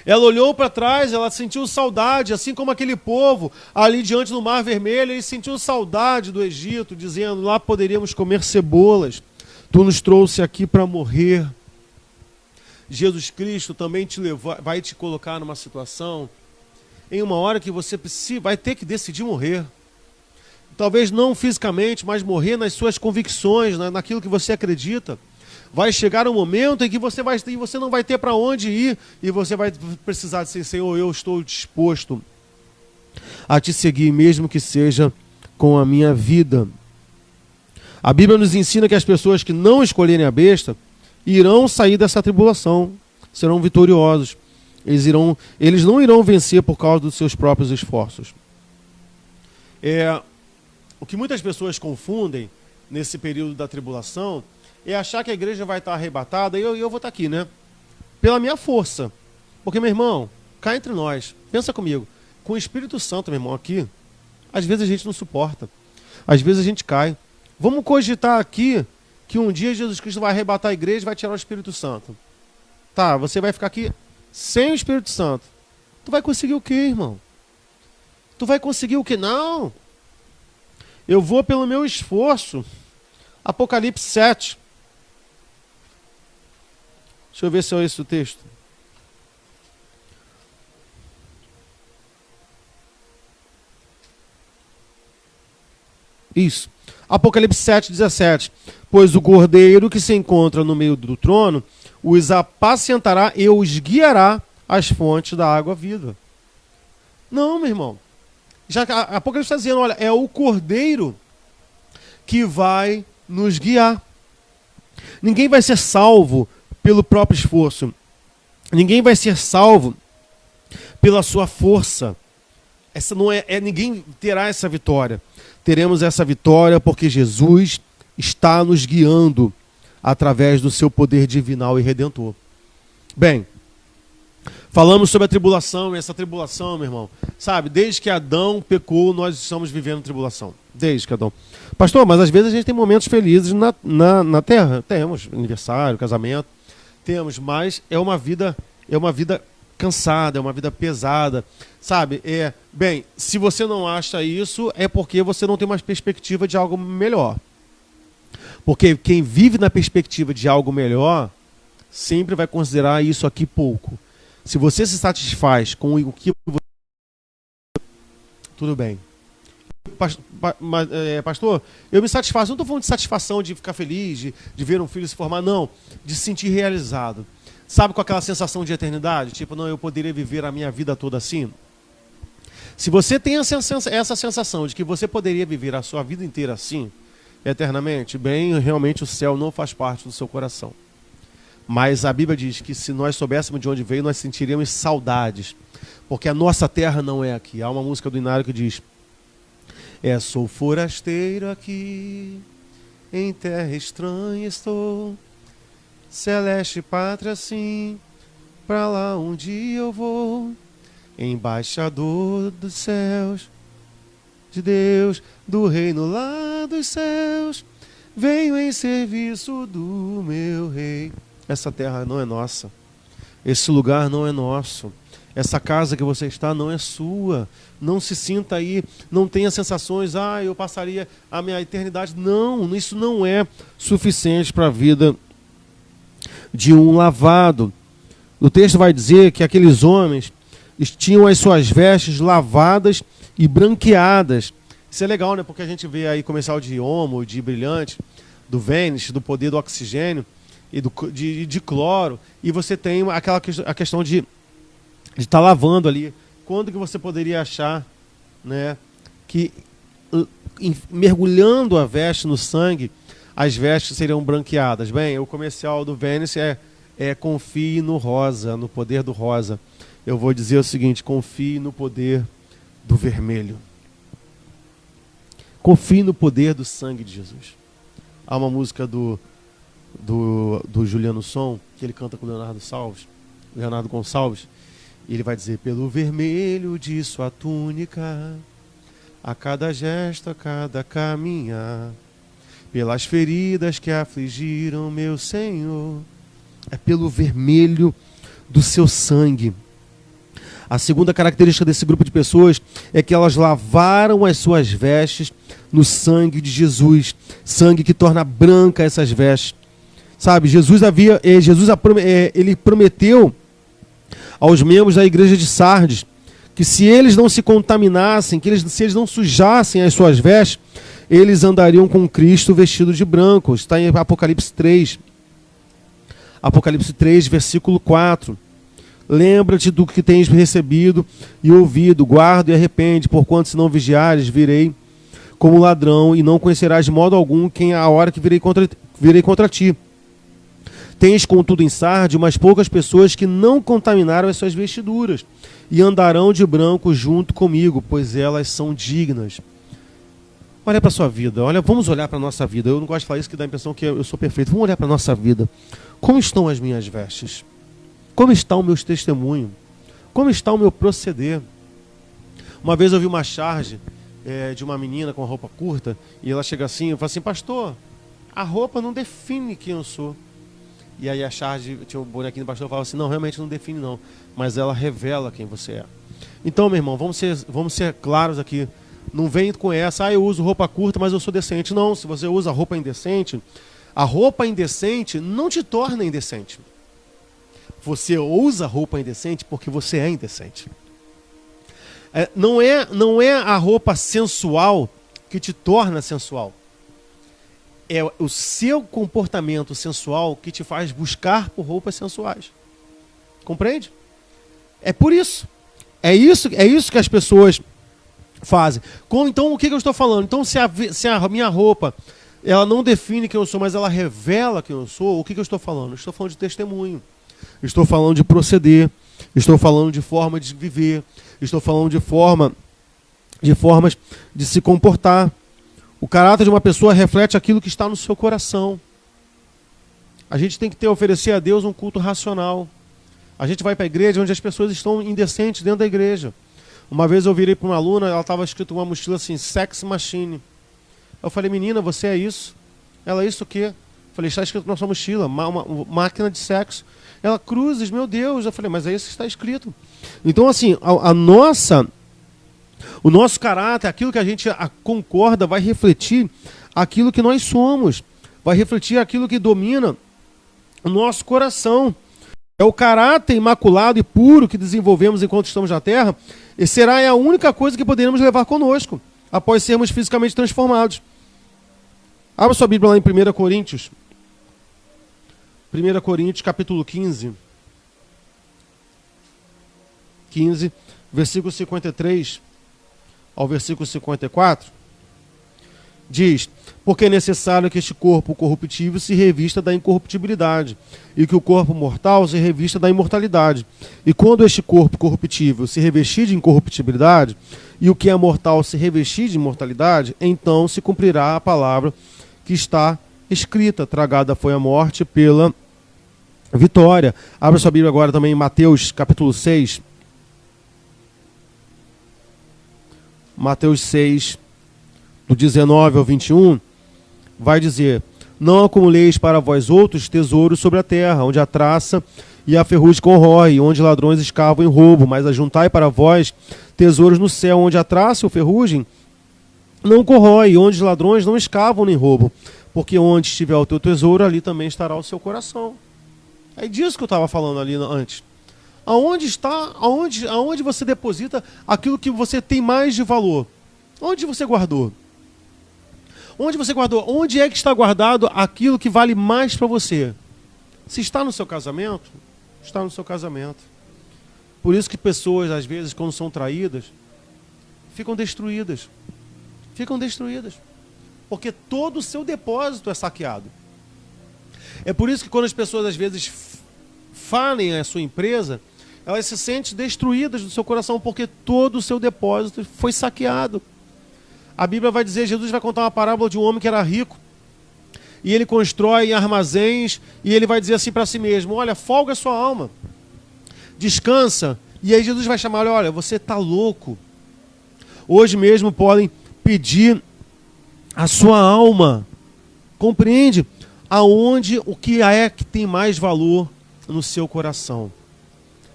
Ela olhou para trás, ela sentiu saudade, assim como aquele povo ali diante do Mar Vermelho, ele sentiu saudade do Egito, dizendo: lá poderíamos comer cebolas, tu nos trouxe aqui para morrer. Jesus Cristo também vai te colocar numa situação, em uma hora que você vai ter que decidir morrer. Talvez não fisicamente, mas morrer nas suas convicções, naquilo que você acredita. Vai chegar um momento em que você não vai ter para onde ir, e você vai precisar dizer: Senhor, eu estou disposto a te seguir, mesmo que seja com a minha vida. A Bíblia nos ensina que as pessoas que não escolherem a besta irão sair dessa tribulação, serão vitoriosos. Eles não irão vencer por causa dos seus próprios esforços. O que muitas pessoas confundem nesse período da tribulação é achar que a igreja vai estar arrebatada e eu vou estar aqui, né? Pela minha força. Porque, meu irmão, cá entre nós, pensa comigo, com o Espírito Santo, meu irmão, aqui, às vezes a gente não suporta. Às vezes a gente cai. Vamos cogitar aqui que um dia Jesus Cristo vai arrebatar a igreja e vai tirar o Espírito Santo. Tá, você vai ficar aqui sem o Espírito Santo. Tu vai conseguir o quê, irmão? Tu vai conseguir o quê? Não. Eu vou pelo meu esforço. Apocalipse 7. Deixa eu ver se é esse o texto. Isso. Apocalipse 7, 17. Pois o cordeiro que se encontra no meio do trono os apacentará e os guiará às fontes da água viva. Não, meu irmão. Já a Apocalipse está dizendo, olha, é o cordeiro que vai nos guiar. Ninguém vai ser salvo pelo próprio esforço. Ninguém vai ser salvo pela sua força. Essa não ninguém terá essa vitória. Teremos essa vitória porque Jesus está nos guiando através do seu poder divinal e redentor. Bem, falamos sobre a tribulação, e essa tribulação, meu irmão, sabe, desde que Adão pecou, nós estamos vivendo tribulação. Desde que Adão. Pastor, mas às vezes a gente tem momentos felizes na Terra. Temos aniversário, casamento, temos, mas é uma vida cansada, é uma vida pesada, sabe? Bem, se você não acha isso, é porque você não tem uma perspectiva de algo melhor. Porque quem vive na perspectiva de algo melhor sempre vai considerar isso aqui pouco. Se você se satisfaz com o que você... Tudo bem. Pastor, eu me satisfaço. Não estou falando de satisfação de ficar feliz, de ver um filho se formar, não. De se sentir realizado. Sabe, com aquela sensação de eternidade? Tipo, não, eu poderia viver a minha vida toda assim? Se você tem essa sensação de que você poderia viver a sua vida inteira assim, eternamente, bem, realmente o céu não faz parte do seu coração. Mas a Bíblia diz que se nós soubéssemos de onde veio, nós sentiríamos saudades. Porque a nossa terra não é aqui. Há uma música do Inário que diz: sou forasteiro aqui, em terra estranha estou, celeste pátria sim, pra lá um dia eu vou, embaixador dos céus, de Deus, do reino lá dos céus, venho em serviço do meu rei. Essa terra não é nossa, esse lugar não é nosso, essa casa que você está não é sua. Não se sinta aí, não tenha sensações, eu passaria a minha eternidade. Não, isso não é suficiente para a vida de um lavado. O texto vai dizer que aqueles homens tinham as suas vestes lavadas e branqueadas. Isso é legal, né? Porque a gente vê aí comercial de Omo, de Brilhante, do Vênus, do poder do oxigênio e de cloro. E você tem a questão de estar lavando ali. Quando que você poderia achar, né, que mergulhando a veste no sangue, as vestes seriam branqueadas? Bem, o comercial do Vênus confie no rosa, no poder do rosa. Eu vou dizer o seguinte: confie no poder do vermelho. Confie no poder do sangue de Jesus. Há uma música do Juliano Som, que ele canta com o Leonardo Gonçalves, e ele vai dizer: pelo vermelho de sua túnica, a cada gesto, a cada caminhar, pelas feridas que afligiram meu Senhor, é pelo vermelho do seu sangue. A segunda característica desse grupo de pessoas é que elas lavaram as suas vestes no sangue de Jesus, sangue que torna branca essas vestes. Sabe, ele prometeu aos membros da igreja de Sardes que se eles não se contaminassem, se eles não sujassem as suas vestes, eles andariam com Cristo vestido de branco. Está em Apocalipse 3. Apocalipse 3, versículo 4. Lembra-te do que tens recebido e ouvido, guarda e arrepende, porquanto se não vigiares, virei como ladrão, e não conhecerás de modo algum quem é a hora que virei contra ti. Tens, contudo, em Sardes umas poucas pessoas que não contaminaram as suas vestiduras, e andarão de branco junto comigo, pois elas são dignas. Olha para a sua vida, vamos olhar para a nossa vida. Eu não gosto de falar isso, que dá a impressão que eu sou perfeito. Vamos olhar para a nossa vida. Como estão as minhas vestes? Como está o meu testemunho? Como está o meu proceder? Uma vez eu vi uma charge de uma menina com a roupa curta, e ela chega assim, eu falo assim: pastor, a roupa não define quem eu sou. E aí a charge, tinha um bonequinho do pastor, falava assim: não, realmente não define não, mas ela revela quem você é. Então, meu irmão, vamos ser claros aqui. Não vem com essa: eu uso roupa curta, mas eu sou decente. Não, se você usa roupa indecente, a roupa indecente não te torna indecente. Você usa roupa indecente porque você é indecente. Não é a roupa sensual que te torna sensual. É o seu comportamento sensual que te faz buscar por roupas sensuais. Compreende? É por isso. É isso que as pessoas fazem. Então, o que eu estou falando? Então, se a minha roupa ela não define quem eu sou, mas ela revela quem eu sou, o que eu estou falando? Estou falando de testemunho. Estou falando de proceder. Estou falando de forma de viver. Estou falando de formas de se comportar. O caráter de uma pessoa reflete aquilo que está no seu coração. A gente tem que oferecer a Deus um culto racional. A gente vai para a igreja onde as pessoas estão indecentes dentro da igreja. Uma vez eu virei para uma aluna, ela estava escrito uma mochila assim, Sex Machine. Eu falei, menina, você é isso? Ela, isso o quê? Eu falei, está escrito na sua mochila, uma máquina de sexo. Ela, cruzes, meu Deus. Eu falei, mas é isso que está escrito. Então, assim, o nosso caráter, aquilo que a gente concorda, vai refletir aquilo que nós somos. Vai refletir aquilo que domina o nosso coração. É o caráter imaculado e puro que desenvolvemos enquanto estamos na Terra, e será a única coisa que poderemos levar conosco, após sermos fisicamente transformados. Abra sua Bíblia lá em 1 Coríntios. 1 Coríntios, capítulo 15. 15, versículo 53 ao versículo 54. Diz, porque é necessário que este corpo corruptível se revista da incorruptibilidade, e que o corpo mortal se revista da imortalidade. E quando este corpo corruptível se revestir de incorruptibilidade, e o que é mortal se revestir de imortalidade, então se cumprirá a palavra que está escrita, tragada foi a morte pela vitória. Abra sua Bíblia agora também em Mateus capítulo 6. Mateus 6, do 19 ao 21, vai dizer, não acumuleis para vós outros tesouros sobre a terra, onde a traça e a ferrugem corrói, onde ladrões escavam e roubam, mas ajuntai para vós tesouros no céu, onde a traça e a ferrugem não corrói, onde os ladrões não escavam nem roubam, porque onde estiver o teu tesouro, ali também estará o seu coração. É disso que eu estava falando ali antes. Aonde você deposita aquilo que você tem mais de valor? Onde você guardou? Onde você guardou? Onde é que está guardado aquilo que vale mais para você? Se está no seu casamento, está no seu casamento. Por isso que pessoas, às vezes, quando são traídas, ficam destruídas. Ficam destruídas. Porque todo o seu depósito é saqueado. É por isso que quando as pessoas, às vezes, falem a sua empresa, elas se sentem destruídas do seu coração, porque todo o seu depósito foi saqueado. A Bíblia vai dizer, Jesus vai contar uma parábola de um homem que era rico, e ele constrói armazéns, e ele vai dizer assim para si mesmo, olha, folga a sua alma, descansa, e aí Jesus vai chamar, olha, você está louco, hoje mesmo podem pedir a sua alma, compreende? Aonde, o que é que tem mais valor no seu coração?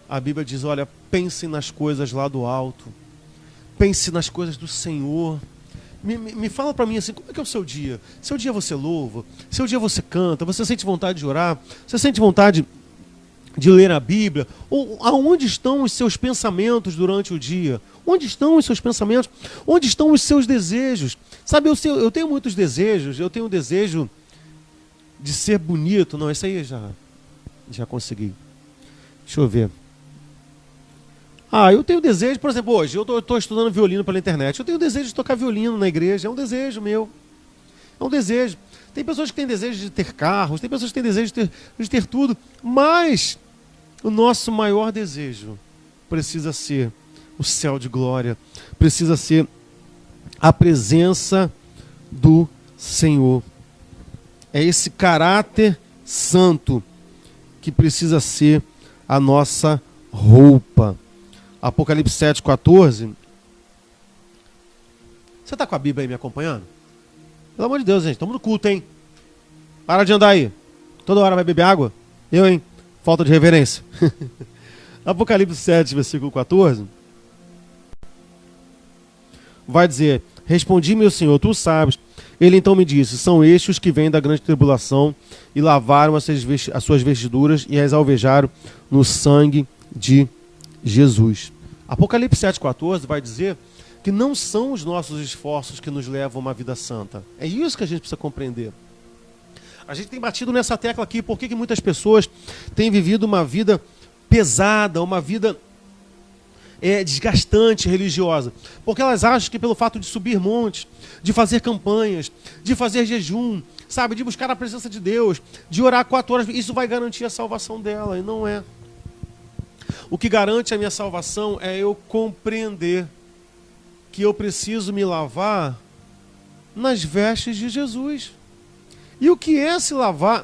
A Bíblia diz, olha, pense nas coisas lá do alto, pense nas coisas do Senhor. Me fala para mim assim, como é que é o seu dia? Seu dia você louva? Seu dia você canta? Você sente vontade de orar? Você sente vontade de ler a Bíblia? Ou aonde estão os seus pensamentos durante o dia? Onde estão os seus pensamentos? Onde estão os seus desejos? Sabe, eu tenho muitos desejos. Eu tenho o desejo de ser bonito. Não, isso aí já consegui. Deixa eu ver. Eu tenho desejo, por exemplo, hoje eu estou estudando violino pela internet. Eu tenho desejo de tocar violino na igreja. É um desejo meu. É um desejo. Tem pessoas que têm desejo de ter carros, tem pessoas que têm desejo de ter tudo. Mas o nosso maior desejo precisa ser o céu de glória. Precisa ser a presença do Senhor. É esse caráter santo que precisa ser a nossa roupa. Apocalipse 7,14. Você está com a Bíblia aí me acompanhando? Pelo amor de Deus, gente. Estamos no culto, hein? Para de andar aí. Toda hora vai beber água? Eu, hein? Falta de reverência. Apocalipse 7, versículo 14. Vai dizer, respondi, meu Senhor, tu sabes. Ele então me disse, são estes os que vêm da grande tribulação e lavaram as suas vestiduras e as alvejaram no sangue de Jesus. Apocalipse 7,14 vai dizer que não são os nossos esforços que nos levam a uma vida santa. É isso que a gente precisa compreender. A gente tem batido nessa tecla aqui, por que muitas pessoas têm vivido uma vida pesada, uma vida desgastante religiosa. Porque elas acham que pelo fato de subir montes, de fazer campanhas, de fazer jejum, sabe, de buscar a presença de Deus, de orar 4 horas, isso vai garantir a salvação dela, e não é. O que garante a minha salvação é eu compreender que eu preciso me lavar nas vestes de Jesus. E o que é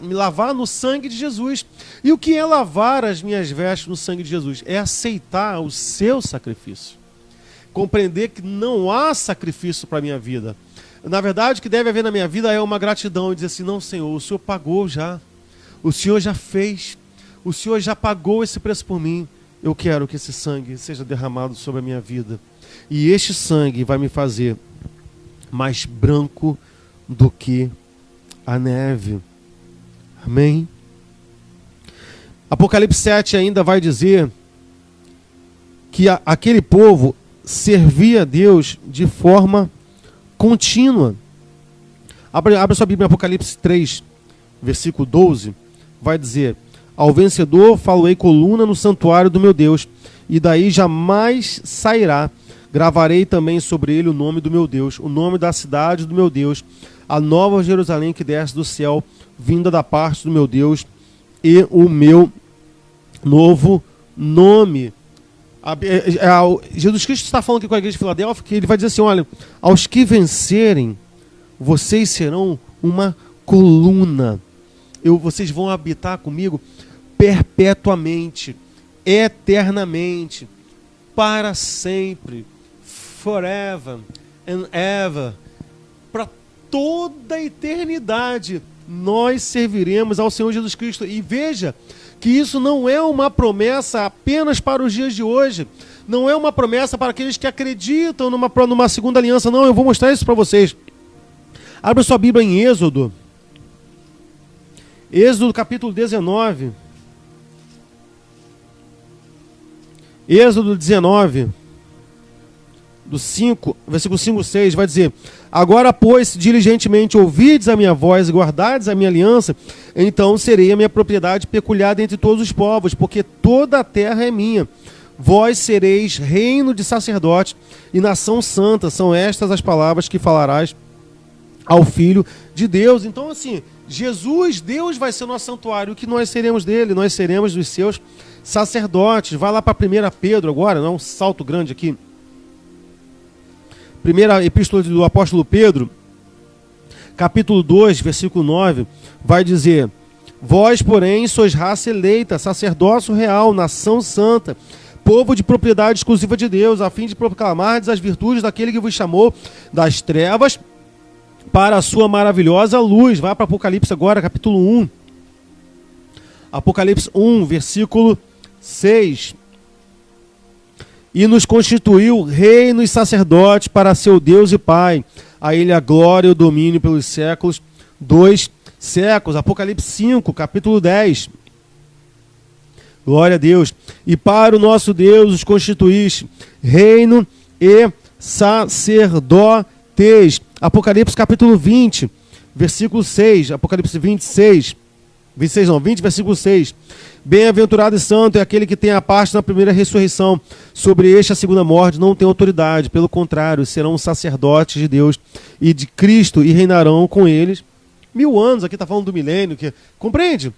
me lavar no sangue de Jesus? E o que é lavar as minhas vestes no sangue de Jesus? É aceitar o seu sacrifício. Compreender que não há sacrifício para a minha vida. Na verdade, o que deve haver na minha vida é uma gratidão e dizer assim, não, Senhor, o Senhor pagou já. O Senhor já fez. O Senhor já pagou esse preço por mim. Eu quero que esse sangue seja derramado sobre a minha vida. E este sangue vai me fazer mais branco do que a neve. Amém? Apocalipse 7 ainda vai dizer que aquele povo servia a Deus de forma contínua. Abra sua Bíblia em Apocalipse 3, versículo 12, vai dizer: ao vencedor faloei coluna no santuário do meu Deus, e daí jamais sairá. Gravarei também sobre ele o nome do meu Deus, o nome da cidade do meu Deus, a nova Jerusalém que desce do céu, vinda da parte do meu Deus, e o meu novo nome. Jesus Cristo está falando aqui com a igreja de Filadélfia, que ele vai dizer assim, olha, aos que vencerem, vocês serão uma coluna. Vocês vão habitar comigo perpetuamente, eternamente, para sempre, forever and ever, para toda a eternidade, nós serviremos ao Senhor Jesus Cristo. E veja que isso não é uma promessa apenas para os dias de hoje, não é uma promessa para aqueles que acreditam numa segunda aliança, não, eu vou mostrar isso para vocês. Abra sua Bíblia em Êxodo capítulo 19. Êxodo 19, do 5, versículo 5 e 6, vai dizer: agora, pois, se diligentemente ouvides a minha voz e guardardes a minha aliança, então serei a minha propriedade peculiar entre todos os povos, porque toda a terra é minha. Vós sereis reino de sacerdote e nação santa. São estas as palavras que falarás ao Filho de Deus. Então, assim, Jesus, Deus vai ser o nosso santuário. O que nós seremos dele? Nós seremos dos seus sacerdotes. Vai lá para 1 Pedro agora, não é um salto grande aqui. Primeira epístola do apóstolo Pedro, capítulo 2, versículo 9, vai dizer: vós, porém, sois raça eleita, sacerdócio real, nação santa, povo de propriedade exclusiva de Deus, a fim de proclamardes as virtudes daquele que vos chamou das trevas para a sua maravilhosa luz. Vai para Apocalipse agora, capítulo 1. Apocalipse 1, versículo 6. E nos constituiu reino e sacerdote para seu Deus e Pai. A ele a glória e o domínio pelos séculos dos séculos. Apocalipse 5, capítulo 10. Glória a Deus. E para o nosso Deus os constituíste reino e sacerdotes. Apocalipse capítulo 20, versículo 6. Apocalipse 26, versículo 6. Bem-aventurado e santo é aquele que tem a parte na primeira ressurreição. Sobre este a segunda morte não tem autoridade. Pelo contrário, serão sacerdotes de Deus e de Cristo e reinarão com eles 1000 anos. Aqui está falando do milênio. Compreende?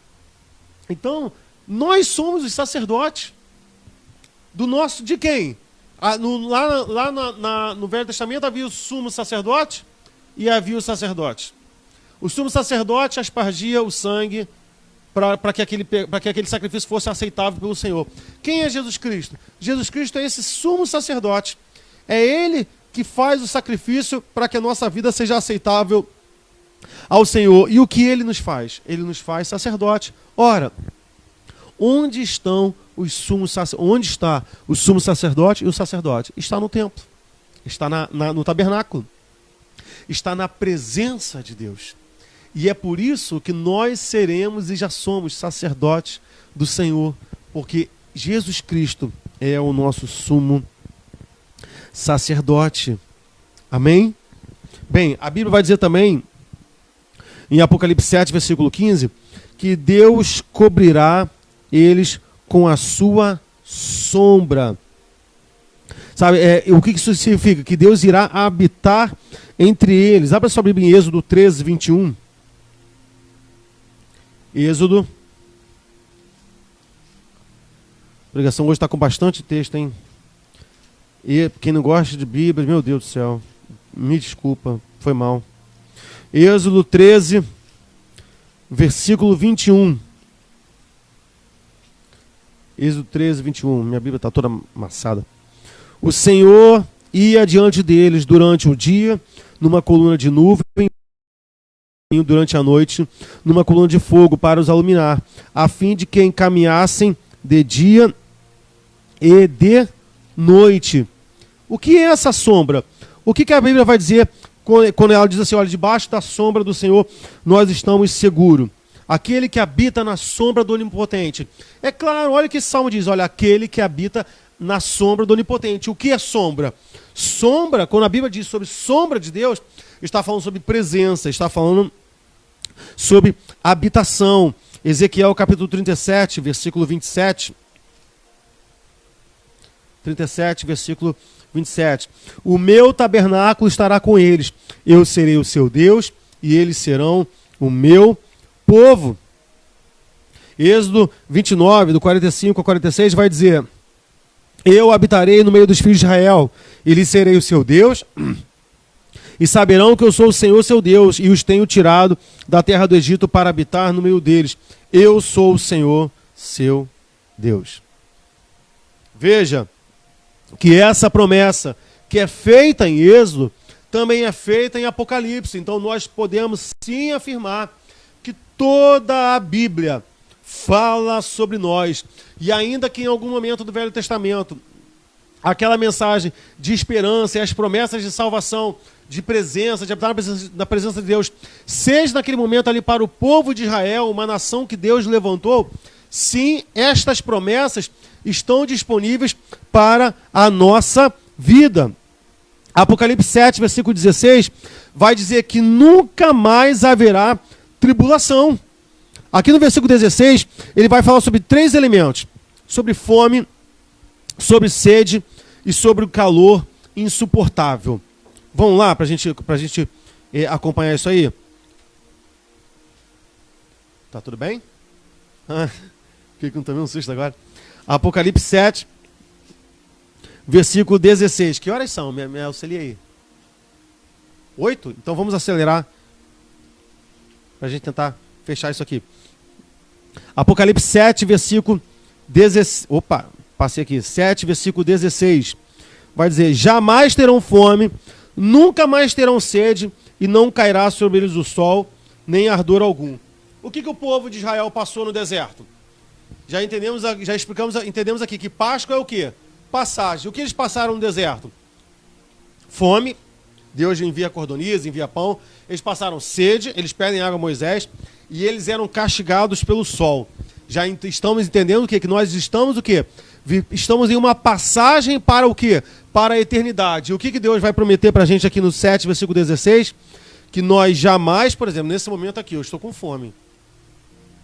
Então, nós somos os sacerdotes de quem? No Velho Testamento havia o sumo sacerdote e havia o sacerdote. O sumo sacerdote aspergia o sangue para que aquele sacrifício fosse aceitável pelo Senhor. Quem é Jesus Cristo? Jesus Cristo é esse sumo sacerdote. É Ele que faz o sacrifício para que a nossa vida seja aceitável ao Senhor. E o que Ele nos faz? Ele nos faz sacerdote. Ora, onde está o sumo sacerdote e o sacerdote? Está no templo, está no tabernáculo, está na presença de Deus. E é por isso que nós seremos e já somos sacerdotes do Senhor, porque Jesus Cristo é o nosso sumo sacerdote. Amém? Bem, a Bíblia vai dizer também, em Apocalipse 7, versículo 15, que Deus cobrirá eles com a sua sombra. Sabe, o que isso significa? Que Deus irá habitar entre eles. Abra sua Bíblia em Êxodo 13, 21. Êxodo. A pregação hoje está com bastante texto, hein? E quem não gosta de Bíblia, meu Deus do céu, me desculpa, foi mal. Êxodo 13, versículo 21. Êxodo 13, 21. Minha Bíblia está toda amassada. O Senhor ia diante deles durante o dia, numa coluna de nuvem, durante a noite, numa coluna de fogo para os iluminar, a fim de que encaminhassem de dia e de noite. O que é essa sombra? O que a Bíblia vai dizer quando ela diz assim, olha, debaixo da sombra do Senhor nós estamos seguros. Aquele que habita na sombra do Onipotente. É claro, olha o que esse salmo diz, olha, aquele que habita na sombra do Onipotente. O que é sombra? Sombra, quando a Bíblia diz sobre sombra de Deus, está falando sobre presença, está falando sobre habitação. Ezequiel capítulo 37, versículo 27. 37, versículo 27. O meu tabernáculo estará com eles. Eu serei o seu Deus e eles serão o meu povo. Êxodo 29, do 45 ao 46, vai dizer: eu habitarei no meio dos filhos de Israel, e lhes serei o seu Deus, e saberão que eu sou o Senhor seu Deus, e os tenho tirado da terra do Egito para habitar no meio deles. Eu sou o Senhor seu Deus. Veja que essa promessa que é feita em Êxodo também é feita em Apocalipse. Então nós podemos sim afirmar que toda a Bíblia fala sobre nós. E ainda que em algum momento do Velho Testamento aquela mensagem de esperança e as promessas de salvação, de presença, de habitar na presença de Deus, seja naquele momento ali para o povo de Israel, uma nação que Deus levantou, sim, estas promessas estão disponíveis para a nossa vida. Apocalipse 7, versículo 16, vai dizer que nunca mais haverá tribulação. Aqui no versículo 16, ele vai falar sobre 3 elementos: sobre fome, sobre sede e sobre o calor insuportável. Vamos lá para a gente acompanhar isso aí? Tá tudo bem? Fiquei com também um susto agora. Apocalipse 7, versículo 16. Que horas são? Me auxilia aí. 8? Então vamos acelerar para a gente tentar fechar isso aqui. Apocalipse 7, versículo 16. Opa, passei aqui. 7, versículo 16. Vai dizer: jamais terão fome, nunca mais terão sede, e não cairá sobre eles o sol, nem ardor algum. O que o povo de Israel passou no deserto? Já entendemos aqui que Páscoa é o quê? Passagem. O que eles passaram no deserto? Fome. Deus envia cordoniza, envia pão. Eles passaram sede, eles pedem água a Moisés, e eles eram castigados pelo sol. Já estamos entendendo o quê? Que nós estamos o quê? Estamos em uma passagem para o quê? Para a eternidade. E o que Deus vai prometer para a gente aqui no 7, versículo 16? Que nós jamais, por exemplo, nesse momento aqui, eu estou com fome.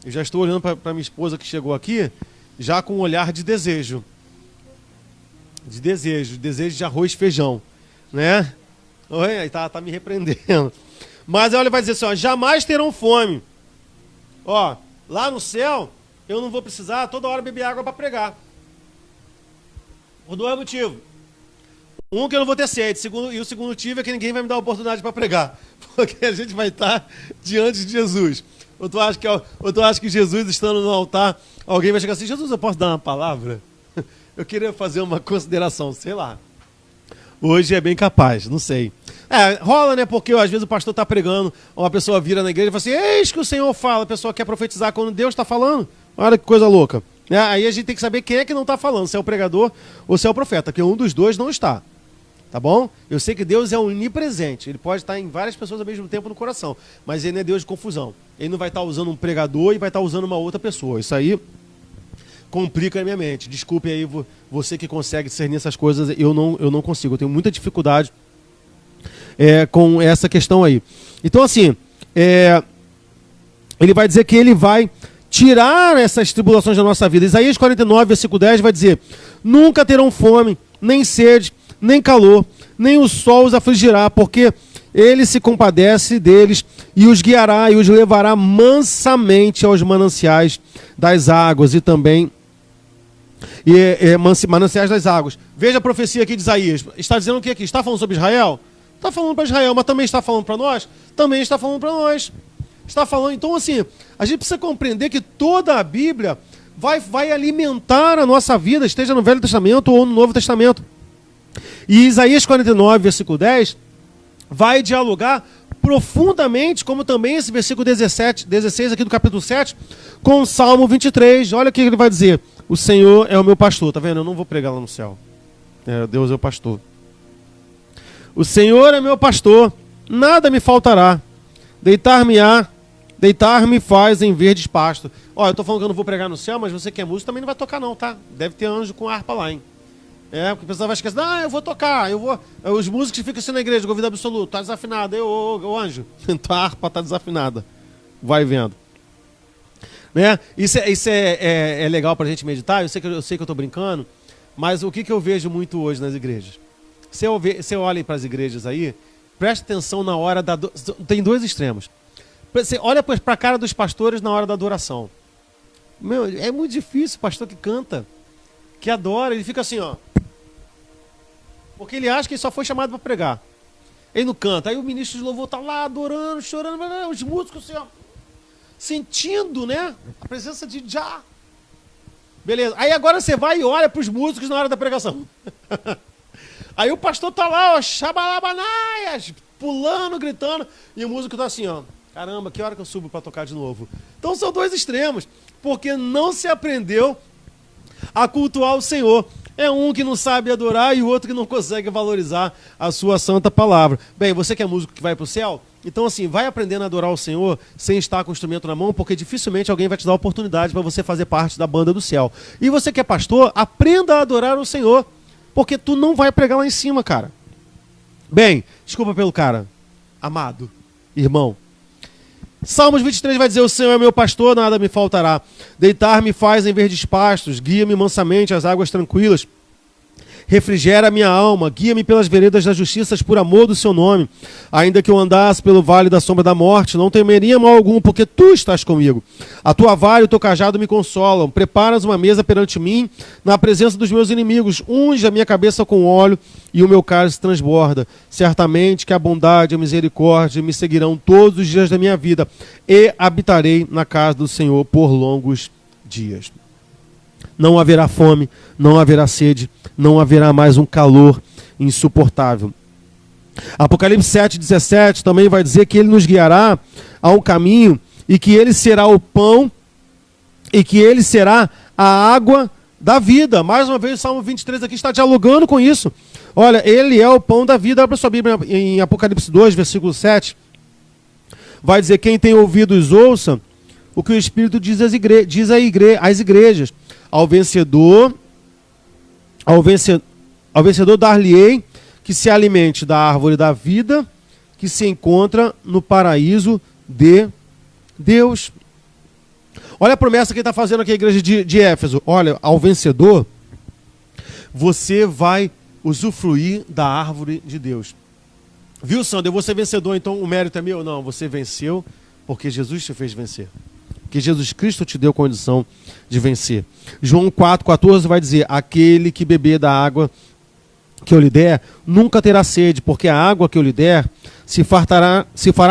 Eu já estou olhando para minha esposa que chegou aqui, já com um olhar de desejo. Desejo de arroz e feijão. Né? Oi, aí tá me repreendendo. Mas olha, vai dizer assim, ó, jamais terão fome. Ó, lá no céu, eu não vou precisar toda hora beber água para pregar. Por 2 motivos. Um, que eu não vou ter sede. E o segundo motivo é que ninguém vai me dar a oportunidade para pregar. Porque a gente vai estar diante de Jesus. Ou tu acha que Jesus, estando no altar, alguém vai chegar assim: Jesus, eu posso dar uma palavra? Eu queria fazer uma consideração, sei lá. Hoje é bem capaz, não sei. Rola, né? Porque às vezes o pastor está pregando, uma pessoa vira na igreja e fala assim: eis que o Senhor fala. A pessoa quer profetizar quando Deus está falando. Olha que coisa louca. Aí a gente tem que saber quem é que não está falando, se é o pregador ou se é o profeta, porque um dos dois não está. Tá bom? Eu sei que Deus é onipresente. Ele pode estar em várias pessoas ao mesmo tempo no coração. Mas ele não é Deus de confusão. Ele não vai estar usando um pregador e vai estar usando uma outra pessoa. Isso aí complica a minha mente. Desculpe aí você que consegue discernir essas coisas. Eu não consigo. Eu tenho muita dificuldade com essa questão aí. Então assim, ele vai dizer que ele vai tirar essas tribulações da nossa vida. Isaías 49, versículo 10 vai dizer: nunca terão fome, nem sede, nem calor, nem o sol os afligirá, porque ele se compadece deles e os guiará e os levará mansamente aos mananciais das águas e também mananciais das águas. Veja a profecia aqui de Isaías. Está dizendo o que aqui? Está falando sobre Israel? Está falando para Israel, mas também está falando para nós? Também está falando para nós. Está falando, então assim, a gente precisa compreender que toda a Bíblia vai alimentar a nossa vida, esteja no Velho Testamento ou no Novo Testamento. E Isaías 49, versículo 10, vai dialogar profundamente, como também esse versículo 16 aqui do capítulo 7, com o Salmo 23. Olha o que ele vai dizer: o Senhor é o meu pastor. Tá vendo? Eu não vou pregar lá no céu. Deus é o pastor. O Senhor é meu pastor, nada me faltará. Deitar-me faz em verdes pastos. Ó, eu tô falando que eu não vou pregar no céu, mas você que é músico também não vai tocar não, tá? Deve ter anjo com harpa lá, hein? Porque o pessoal vai esquecer: eu vou tocar, eu vou. Os músicos ficam assim na igreja, com ouvido absoluto, tá desafinado. Ô anjo, tua harpa tá desafinada. Vai vendo. Né? Isso é legal pra gente meditar. Eu sei que eu tô brincando, mas o que eu vejo muito hoje nas igrejas? Você olha para as igrejas aí, presta atenção na hora da... Tem dois extremos. Você olha para a cara dos pastores na hora da adoração. Meu, é muito difícil o pastor que canta, que adora, ele fica assim, ó. Porque ele acha que ele só foi chamado para pregar. Ele não canta. Aí o ministro de louvor tá lá adorando, chorando, os músicos assim, ó, sentindo, né, a presença de Já. Beleza. Aí agora você vai e olha para os músicos na hora da pregação. Aí o pastor tá lá, ó, xabalabanaias, pulando, gritando, e o músico tá assim, ó, caramba, que hora que eu subo para tocar de novo? Então são dois extremos, porque não se aprendeu a cultuar o Senhor. É um que não sabe adorar e o outro que não consegue valorizar a sua santa palavra. Bem, você que é músico que vai para o céu, então assim, vai aprendendo a adorar o Senhor sem estar com o instrumento na mão, porque dificilmente alguém vai te dar a oportunidade para você fazer parte da banda do céu. E você que é pastor, aprenda a adorar o Senhor, porque tu não vai pregar lá em cima, cara. Bem, desculpa pelo cara. Amado, irmão. Salmos 23 vai dizer: o Senhor é meu pastor, nada me faltará. Deitar-me faz em verdes pastos, guia-me mansamente às águas tranquilas. Refrigera a minha alma, guia-me pelas veredas da justiça por amor do seu nome. Ainda que eu andasse pelo vale da sombra da morte, não temeria mal algum, porque tu estás comigo. A tua vara e o teu cajado me consolam. Preparas uma mesa perante mim, na presença dos meus inimigos. Unge a minha cabeça com óleo e o meu cálice transborda. Certamente que a bondade e a misericórdia me seguirão todos os dias da minha vida, e habitarei na casa do Senhor por longos dias. Não haverá fome, não haverá sede, não haverá mais um calor insuportável. Apocalipse 7,17 também vai dizer que ele nos guiará a um caminho e que ele será o pão e que ele será a água da vida. Mais uma vez o Salmo 23 aqui está dialogando com isso. Olha, ele é o pão da vida. Abra sua Bíblia em Apocalipse 2, versículo 7. Vai dizer: quem tem ouvidos ouça o que o Espírito diz às igrejas. Ao vencedor dar-lhe-ei que se alimente da árvore da vida que se encontra no paraíso de Deus. Olha a promessa que ele está fazendo aqui a igreja de Éfeso. Olha, ao vencedor, você vai usufruir da árvore de Deus. Viu, Sandro? Eu vou ser vencedor, então o mérito é meu? Não, você venceu porque Jesus te fez vencer. Que Jesus Cristo te deu condição de vencer. João 4,14 vai dizer: aquele que beber da água que eu lhe der, nunca terá sede, porque a água que eu lhe der se fará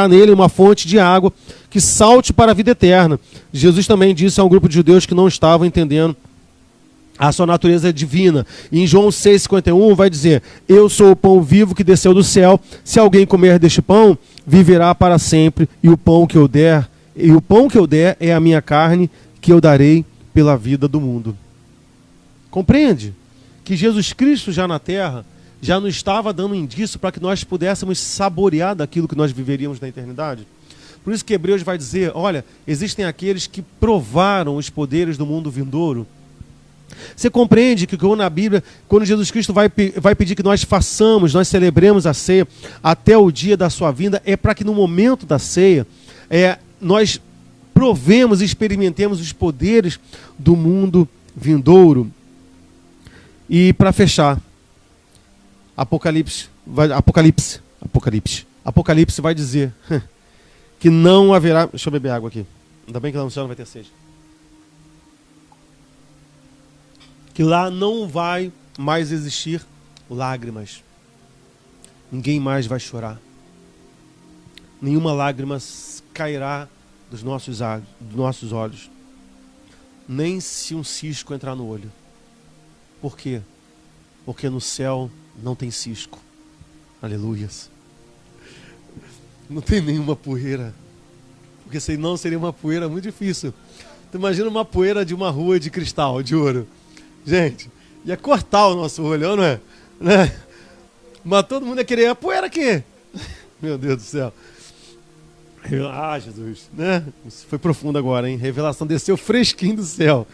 nele uma fonte de água que salte para a vida eterna. Jesus também disse a um grupo de judeus que não estavam entendendo a sua natureza divina. E em João 6,51 vai dizer: eu sou o pão vivo que desceu do céu, se alguém comer deste pão, viverá para sempre, e o pão que eu der é a minha carne, que eu darei pela vida do mundo. Compreende? Que Jesus Cristo já na terra, já nos estava dando indício para que nós pudéssemos saborear daquilo que nós viveríamos na eternidade. Por isso que Hebreus vai dizer: olha, existem aqueles que provaram os poderes do mundo vindouro. Você compreende que na Bíblia, quando Jesus Cristo vai pedir que nós celebremos a ceia até o dia da sua vinda, é para que no momento da ceia, nós provemos e experimentemos os poderes do mundo vindouro. E para fechar, Apocalipse vai dizer que não haverá... Deixa eu beber água aqui. Ainda bem que lá no céu não vai ter sede. Que lá não vai mais existir lágrimas. Ninguém mais vai chorar. Nenhuma lágrima cairá dos nossos olhos. Nem se um cisco entrar no olho. Por quê? Porque no céu não tem cisco. Aleluias. Não tem nenhuma poeira. Porque senão seria uma poeira muito difícil. Tu imagina uma poeira de uma rua de cristal, de ouro. Gente, ia cortar o nosso olho, não é? Né? Mas todo mundo ia querer a poeira aqui. Meu Deus do céu. Ah, Jesus, né? Isso foi profundo agora, hein? Revelação desceu fresquinho do céu.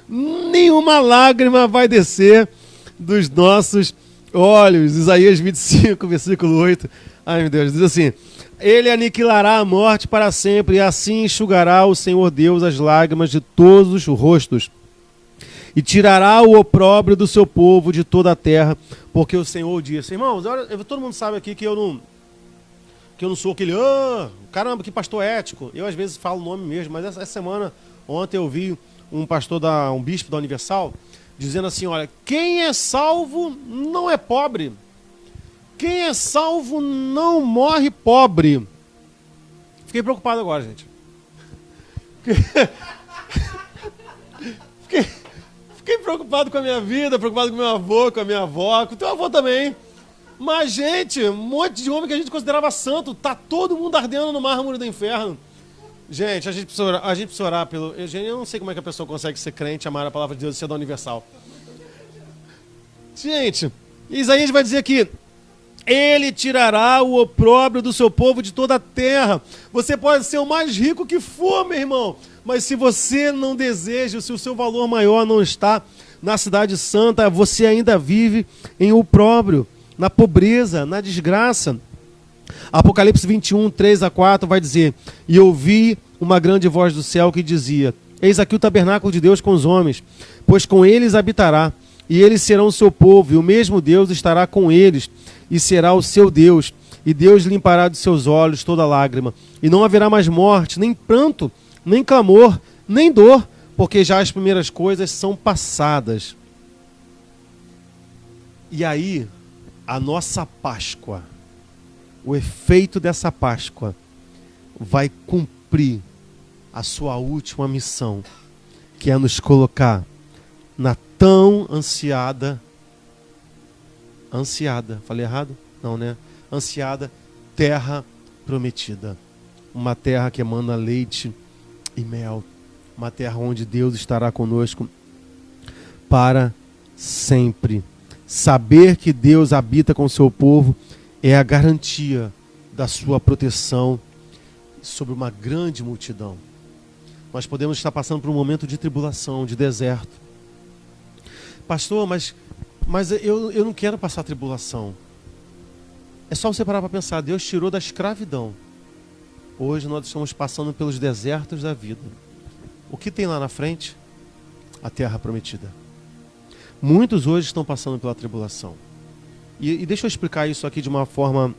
Nenhuma lágrima vai descer dos nossos olhos. Isaías 25, versículo 8. Ai, meu Deus, diz assim: Ele aniquilará a morte para sempre, e assim enxugará o Senhor Deus as lágrimas de todos os rostos. E tirará o opróbrio do seu povo de toda a terra, porque o Senhor disse. Irmãos, olha, todo mundo sabe aqui que eu não sou aquele, caramba, que pastor ético. Eu às vezes falo o nome mesmo, mas essa semana, ontem eu vi um bispo da Universal, dizendo assim, olha, quem é salvo não é pobre. Quem é salvo não morre pobre. Fiquei preocupado agora, gente. Fiquei preocupado com a minha vida, preocupado com meu avô, com a minha avó, com o teu avô também. Mas, gente, um monte de homem que a gente considerava santo, tá todo mundo ardendo no mármore do inferno. Gente, a gente precisa orar pelo... Eu não sei como é que a pessoa consegue ser crente, amar a palavra de Deus e ser da Universal. Gente, Isaías vai dizer aqui, Ele tirará o opróbrio do seu povo de toda a terra. Você pode ser o mais rico que for, meu irmão, mas se você não deseja, se o seu valor maior não está na cidade santa, você ainda vive em opróbrio, na pobreza, na desgraça. Apocalipse 21, 3-4 vai dizer, e ouvi uma grande voz do céu que dizia, eis aqui o tabernáculo de Deus com os homens, pois com eles habitará, e eles serão o seu povo, e o mesmo Deus estará com eles, e será o seu Deus, e Deus limpará dos seus olhos toda lágrima, e não haverá mais morte, nem pranto, nem clamor, nem dor, porque já as primeiras coisas são passadas. E aí, a nossa Páscoa, o efeito dessa Páscoa, vai cumprir a sua última missão, que é nos colocar na tão ansiada, falei errado? Não, né? Ansiada terra prometida. Uma terra que emana leite e mel. Uma terra onde Deus estará conosco para sempre. Saber que Deus habita com o seu povo é a garantia da sua proteção sobre uma grande multidão. Nós podemos estar passando por um momento de tribulação, de deserto. Pastor, mas eu não quero passar tribulação. É só você parar para pensar, Deus tirou da escravidão. Hoje nós estamos passando pelos desertos da vida. O que tem lá na frente? A terra prometida. Muitos hoje estão passando pela tribulação. E deixa eu explicar isso aqui de uma forma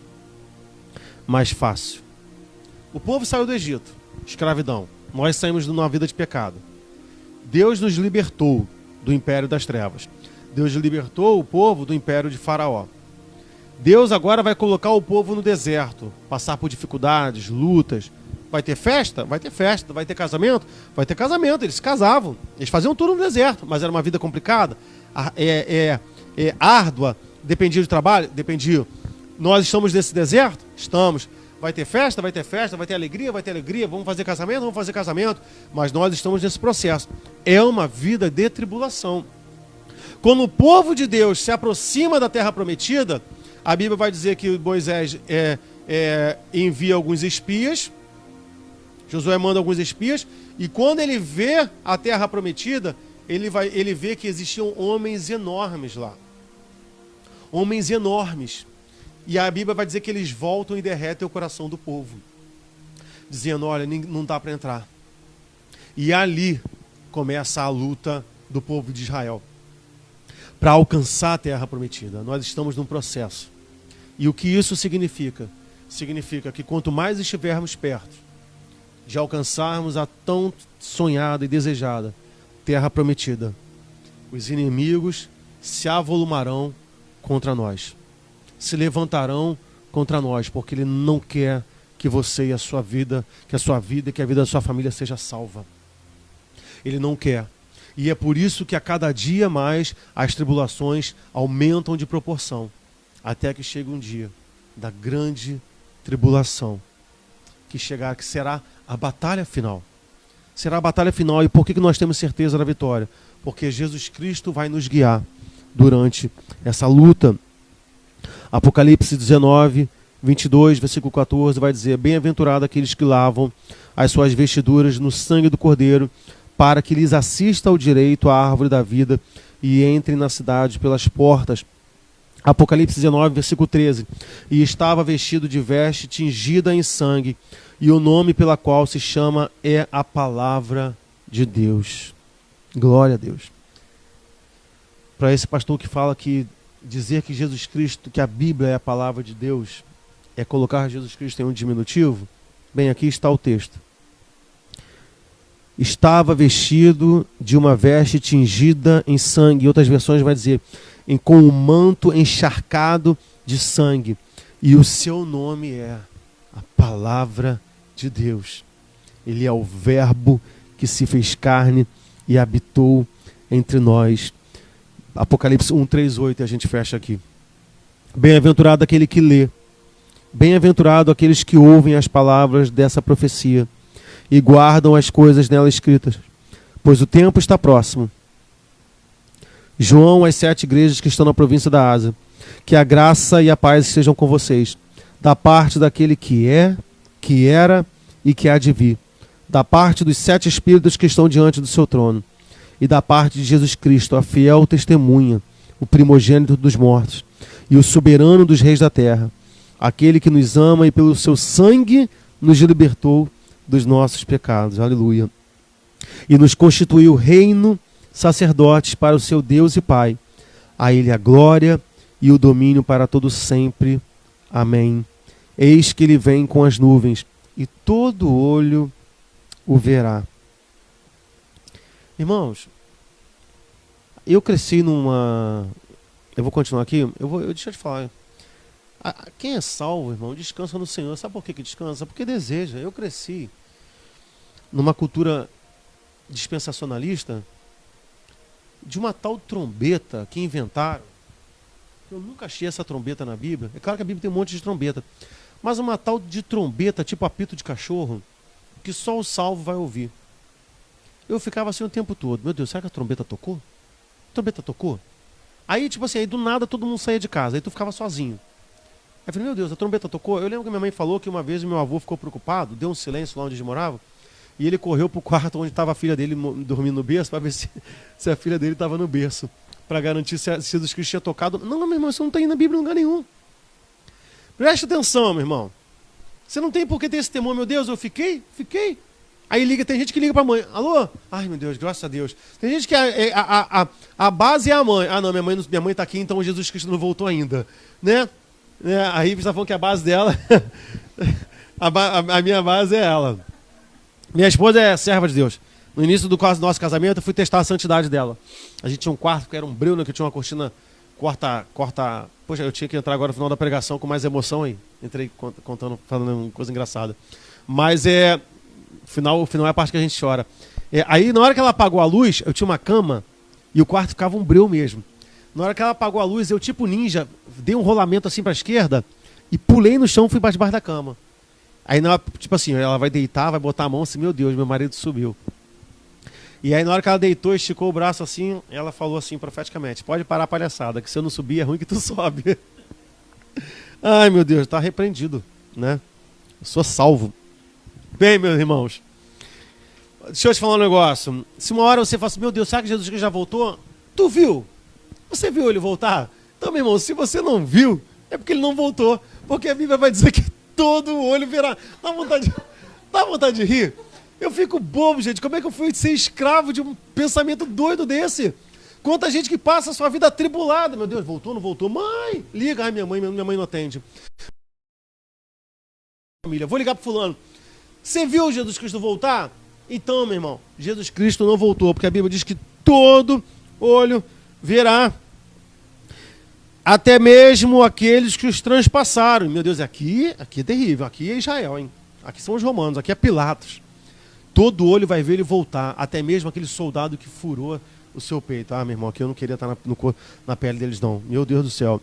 mais fácil. O povo saiu do Egito, escravidão. Nós saímos de uma vida de pecado. Deus nos libertou do império das trevas. Deus libertou o povo do império de Faraó. Deus agora vai colocar o povo no deserto, passar por dificuldades, lutas. Vai ter festa? Vai ter festa. Vai ter casamento? Vai ter casamento. Eles se casavam. Eles faziam tudo no deserto, mas era uma vida complicada, árdua. Dependia do trabalho? Dependia. Nós estamos nesse deserto? Estamos. Vai ter festa? Vai ter festa. Vai ter alegria? Vai ter alegria. Vamos fazer casamento? Vamos fazer casamento. Mas nós estamos nesse processo. É uma vida de tribulação. Quando o povo de Deus se aproxima da terra prometida, a Bíblia vai dizer que Moisés envia alguns espias, Josué manda alguns espias, e quando ele vê a terra prometida, ele vê que existiam homens enormes lá. Homens enormes. E a Bíblia vai dizer que eles voltam e derretem o coração do povo, dizendo, olha, não dá para entrar. E ali começa a luta do povo de Israel para alcançar a terra prometida. Nós estamos num processo. E o que isso significa? Significa que quanto mais estivermos perto de alcançarmos a tão sonhada e desejada terra prometida, os inimigos se avolumarão contra nós, se levantarão contra nós, porque ele não quer que você e a sua vida, que a sua vida e que a vida da sua família seja salva. Ele não quer. E é por isso que a cada dia mais as tribulações aumentam de proporção, até que chegue um dia da grande tribulação, que será a batalha final. Será a batalha final. E por que nós temos certeza da vitória? Porque Jesus Cristo vai nos guiar durante essa luta. Apocalipse 19, 22, versículo 14, vai dizer: bem-aventurado aqueles que lavam as suas vestiduras no sangue do Cordeiro, para que lhes assista ao direito à árvore da vida e entrem na cidade pelas portas. Apocalipse 19, versículo 13. E estava vestido de veste tingida em sangue, e o nome pela qual se chama é a Palavra de Deus. Glória a Deus. Para esse pastor que fala que dizer que Jesus Cristo, que a Bíblia é a Palavra de Deus, é colocar Jesus Cristo em um diminutivo, bem, aqui está o texto. Estava vestido de uma veste tingida em sangue. Em outras versões vai dizer, com um manto encharcado de sangue. E o seu nome é a Palavra de Deus. Ele é o Verbo que se fez carne e habitou entre nós. Apocalipse 1, 3, 8, e a gente fecha aqui. Bem-aventurado aquele que lê. Bem-aventurado aqueles que ouvem as palavras dessa profecia e guardam as coisas nela escritas, pois o tempo está próximo. João, às 7 igrejas que estão na província da Ásia, que a graça e a paz estejam com vocês, da parte daquele que é, que era e que há de vir, da parte dos 7 espíritos que estão diante do seu trono, e da parte de Jesus Cristo, a fiel testemunha, o primogênito dos mortos, e o soberano dos reis da terra, aquele que nos ama e pelo seu sangue nos libertou dos nossos pecados. Aleluia. E nos constituiu reino, sacerdotes para o seu Deus e Pai. A ele a glória e o domínio para todo sempre. Amém. Eis que ele vem com as nuvens, e todo olho o verá. Irmãos, eu cresci numa... Eu vou continuar aqui. Deixa eu te falar. Quem é salvo, irmão, descansa no Senhor. Sabe por que descansa? Porque deseja. Eu cresci numa cultura dispensacionalista de uma tal trombeta que inventaram. Eu nunca achei essa trombeta na Bíblia. É claro que a Bíblia tem um monte de trombeta, mas uma tal de trombeta tipo apito de cachorro que só o salvo vai ouvir. Eu ficava assim o tempo todo. Meu Deus, será que a trombeta tocou? A trombeta tocou? Aí, tipo assim, aí do nada todo mundo saía de casa. Aí tu ficava sozinho. Aí eu falei, meu Deus, a trombeta tocou? Eu lembro que minha mãe falou que uma vez meu avô ficou preocupado, deu um silêncio lá onde a gente morava, e ele correu pro quarto onde estava a filha dele dormindo no berço, para ver se a filha dele estava no berço, para garantir se Jesus Cristo tinha tocado. Não, meu irmão, isso não tem na Bíblia em lugar nenhum. Preste atenção, meu irmão. Você não tem por que ter esse temor, meu Deus, eu fiquei. Aí liga, tem gente que liga pra mãe. Alô? Ai, meu Deus, graças a Deus. Tem gente que a base é a mãe. Ah, não, minha mãe tá aqui, então Jesus Cristo não voltou ainda. Né? Aí você tá falando que a base dela, a minha base é ela. Minha esposa é serva de Deus. No início do nosso casamento, eu fui testar a santidade dela. A gente tinha um quarto que era um breu, né, que tinha uma cortina corta. Poxa, eu tinha que entrar agora no final da pregação com mais emoção aí. Entrei falando uma coisa engraçada. Mas o final é a parte que a gente chora. Aí, na hora que ela apagou a luz, eu tinha uma cama e o quarto ficava um breu mesmo. Na hora que ela apagou a luz, eu, tipo ninja, dei um rolamento assim pra esquerda e pulei no chão e fui pra debaixo da cama. Aí, tipo assim, ela vai deitar, vai botar a mão assim, meu Deus, meu marido subiu. E aí, na hora que ela deitou, esticou o braço assim, ela falou assim, profeticamente, pode parar a palhaçada, que se eu não subir é ruim que tu sobe. Ai, meu Deus, tá repreendido, né? Eu sou salvo. Bem, meus irmãos, deixa eu te falar um negócio. Se uma hora você fala assim, meu Deus, será que Jesus Cristo já voltou? Tu viu? Você viu ele voltar? Então, meu irmão, se você não viu, é porque ele não voltou. Porque a Bíblia vai dizer que todo olho verá. Dá vontade de rir. Eu fico bobo, gente. Como é que eu fui ser escravo de um pensamento doido desse? Quanta gente que passa a sua vida atribulada. Meu Deus, voltou, não voltou? Mãe, liga. Ai, minha mãe não atende. Família, vou ligar pro fulano. Você viu Jesus Cristo voltar? Então, meu irmão, Jesus Cristo não voltou, porque a Bíblia diz que todo olho verá. Até mesmo aqueles que os transpassaram. Meu Deus, aqui é terrível. Aqui é Israel, hein? Aqui são os romanos, aqui é Pilatos. Todo olho vai ver ele voltar. Até mesmo aquele soldado que furou o seu peito. Ah, meu irmão, aqui eu não queria estar na pele deles, não. Meu Deus do céu.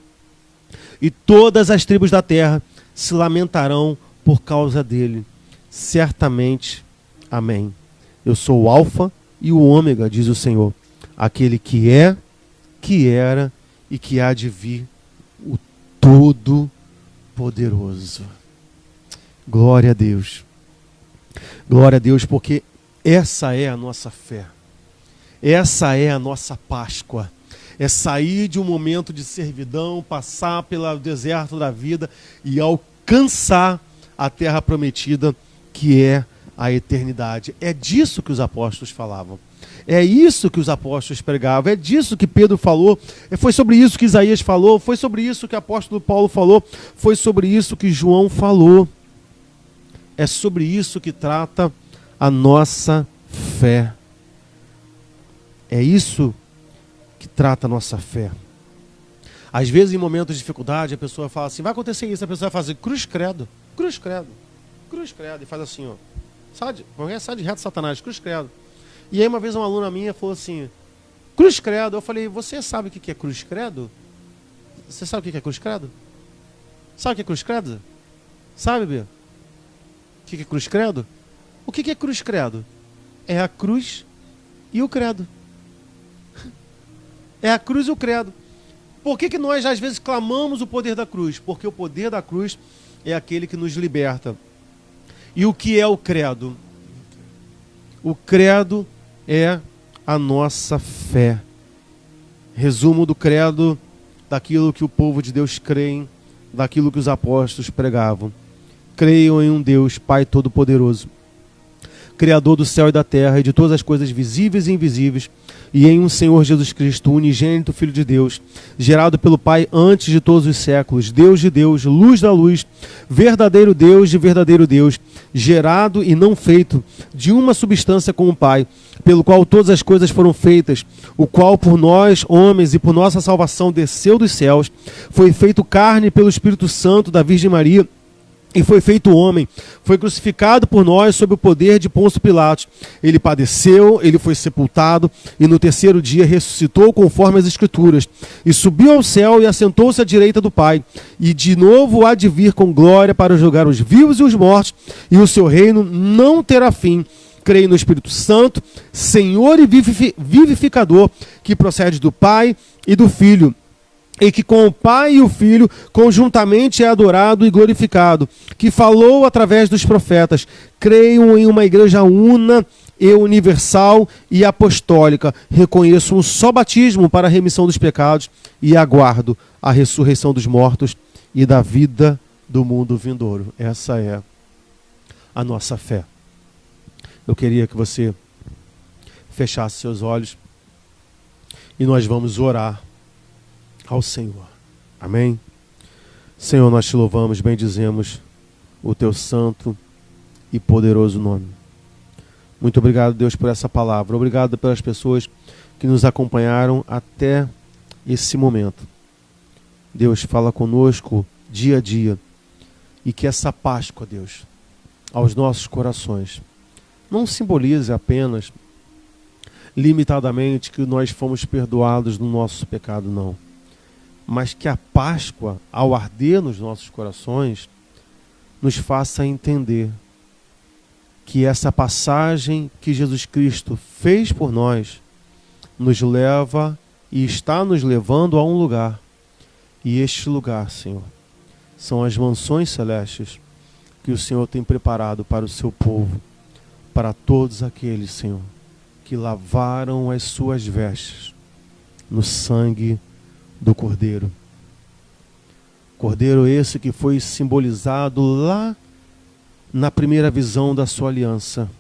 E todas as tribos da terra se lamentarão por causa dele. Certamente, amém. Eu sou o Alfa e o Ômega, diz o Senhor. Aquele que é, que era e que há de vir, o Todo-Poderoso. Glória a Deus. Glória a Deus, porque essa é a nossa fé. Essa é a nossa Páscoa. É sair de um momento de servidão, passar pelo deserto da vida e alcançar a terra prometida, que é a eternidade. É disso que os apóstolos falavam. É isso que os apóstolos pregavam. É disso que Pedro falou. Foi sobre isso que Isaías falou. Foi sobre isso que o apóstolo Paulo falou. Foi sobre isso que João falou. É sobre isso que trata a nossa fé. É isso que trata a nossa fé. Às vezes, em momentos de dificuldade, a pessoa fala assim, vai acontecer isso, a pessoa vai fazer cruz credo, cruz credo, cruz credo, e faz assim, ó. Sai de reto, Satanás, cruz credo. E aí uma vez uma aluna minha falou assim, cruz credo. Eu falei, você sabe o que é cruz credo? Você sabe o que é cruz credo? Sabe o que é cruz credo? Sabe, Bê? O que é cruz credo? O que é cruz credo? É a cruz e o credo. É a cruz e o credo. Por que nós às vezes clamamos o poder da cruz? Porque o poder da cruz é aquele que nos liberta. E o que é o credo? O credo é a nossa fé. Resumo do credo, daquilo que o povo de Deus crê, daquilo que os apóstolos pregavam. Creiam em um Deus, Pai Todo-Poderoso, Criador do céu e da terra e de todas as coisas visíveis e invisíveis, e em um Senhor Jesus Cristo, unigênito Filho de Deus, gerado pelo Pai antes de todos os séculos, Deus de Deus, luz da luz, verdadeiro Deus de verdadeiro Deus, gerado e não feito, de uma substância com o Pai, pelo qual todas as coisas foram feitas, o qual por nós, homens, e por nossa salvação desceu dos céus, foi feito carne pelo Espírito Santo da Virgem Maria, e foi feito homem, foi crucificado por nós sob o poder de Pôncio Pilatos. Ele padeceu, ele foi sepultado, e no terceiro dia ressuscitou conforme as Escrituras, e subiu ao céu e assentou-se à direita do Pai, e de novo há de vir com glória para julgar os vivos e os mortos, e o seu reino não terá fim. Creio no Espírito Santo, Senhor e vivificador, que procede do Pai e do Filho, e que com o Pai e o Filho conjuntamente é adorado e glorificado, que falou através dos profetas. Creio em uma igreja una e universal e apostólica. Reconheço um só batismo para a remissão dos pecados e aguardo a ressurreição dos mortos e da vida do mundo vindouro. Essa é a nossa fé. Eu queria que você fechasse seus olhos e nós vamos orar ao Senhor. Amém? Senhor, nós te louvamos, bendizemos o teu santo e poderoso nome. Muito obrigado, Deus, por essa palavra. Obrigado pelas pessoas que nos acompanharam até esse momento. Deus, fala conosco dia a dia e que essa Páscoa, Deus, aos nossos corações, não simbolize apenas limitadamente que nós fomos perdoados do nosso pecado, não. Mas que a Páscoa, ao arder nos nossos corações, nos faça entender que essa passagem que Jesus Cristo fez por nós nos leva e está nos levando a um lugar. E este lugar, Senhor, são as mansões celestes que o Senhor tem preparado para o seu povo, para todos aqueles, Senhor, que lavaram as suas vestes no sangue do Cordeiro. Cordeiro esse que foi simbolizado lá na primeira visão da sua aliança,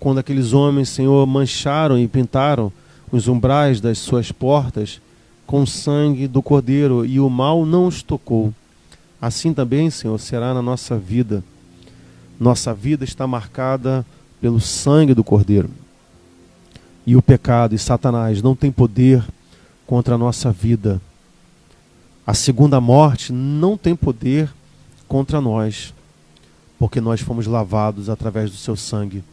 quando aqueles homens, Senhor, mancharam e pintaram os umbrais das suas portas com o sangue do Cordeiro, e o mal não os tocou. Assim também, Senhor, será na nossa vida. Nossa vida está marcada pelo sangue do Cordeiro. E o pecado e Satanás não tem poder contra a nossa vida. A segunda morte não tem poder contra nós, porque nós fomos lavados através do seu sangue.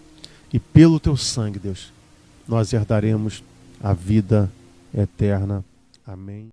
E pelo teu sangue, Deus, nós herdaremos a vida eterna. Amém.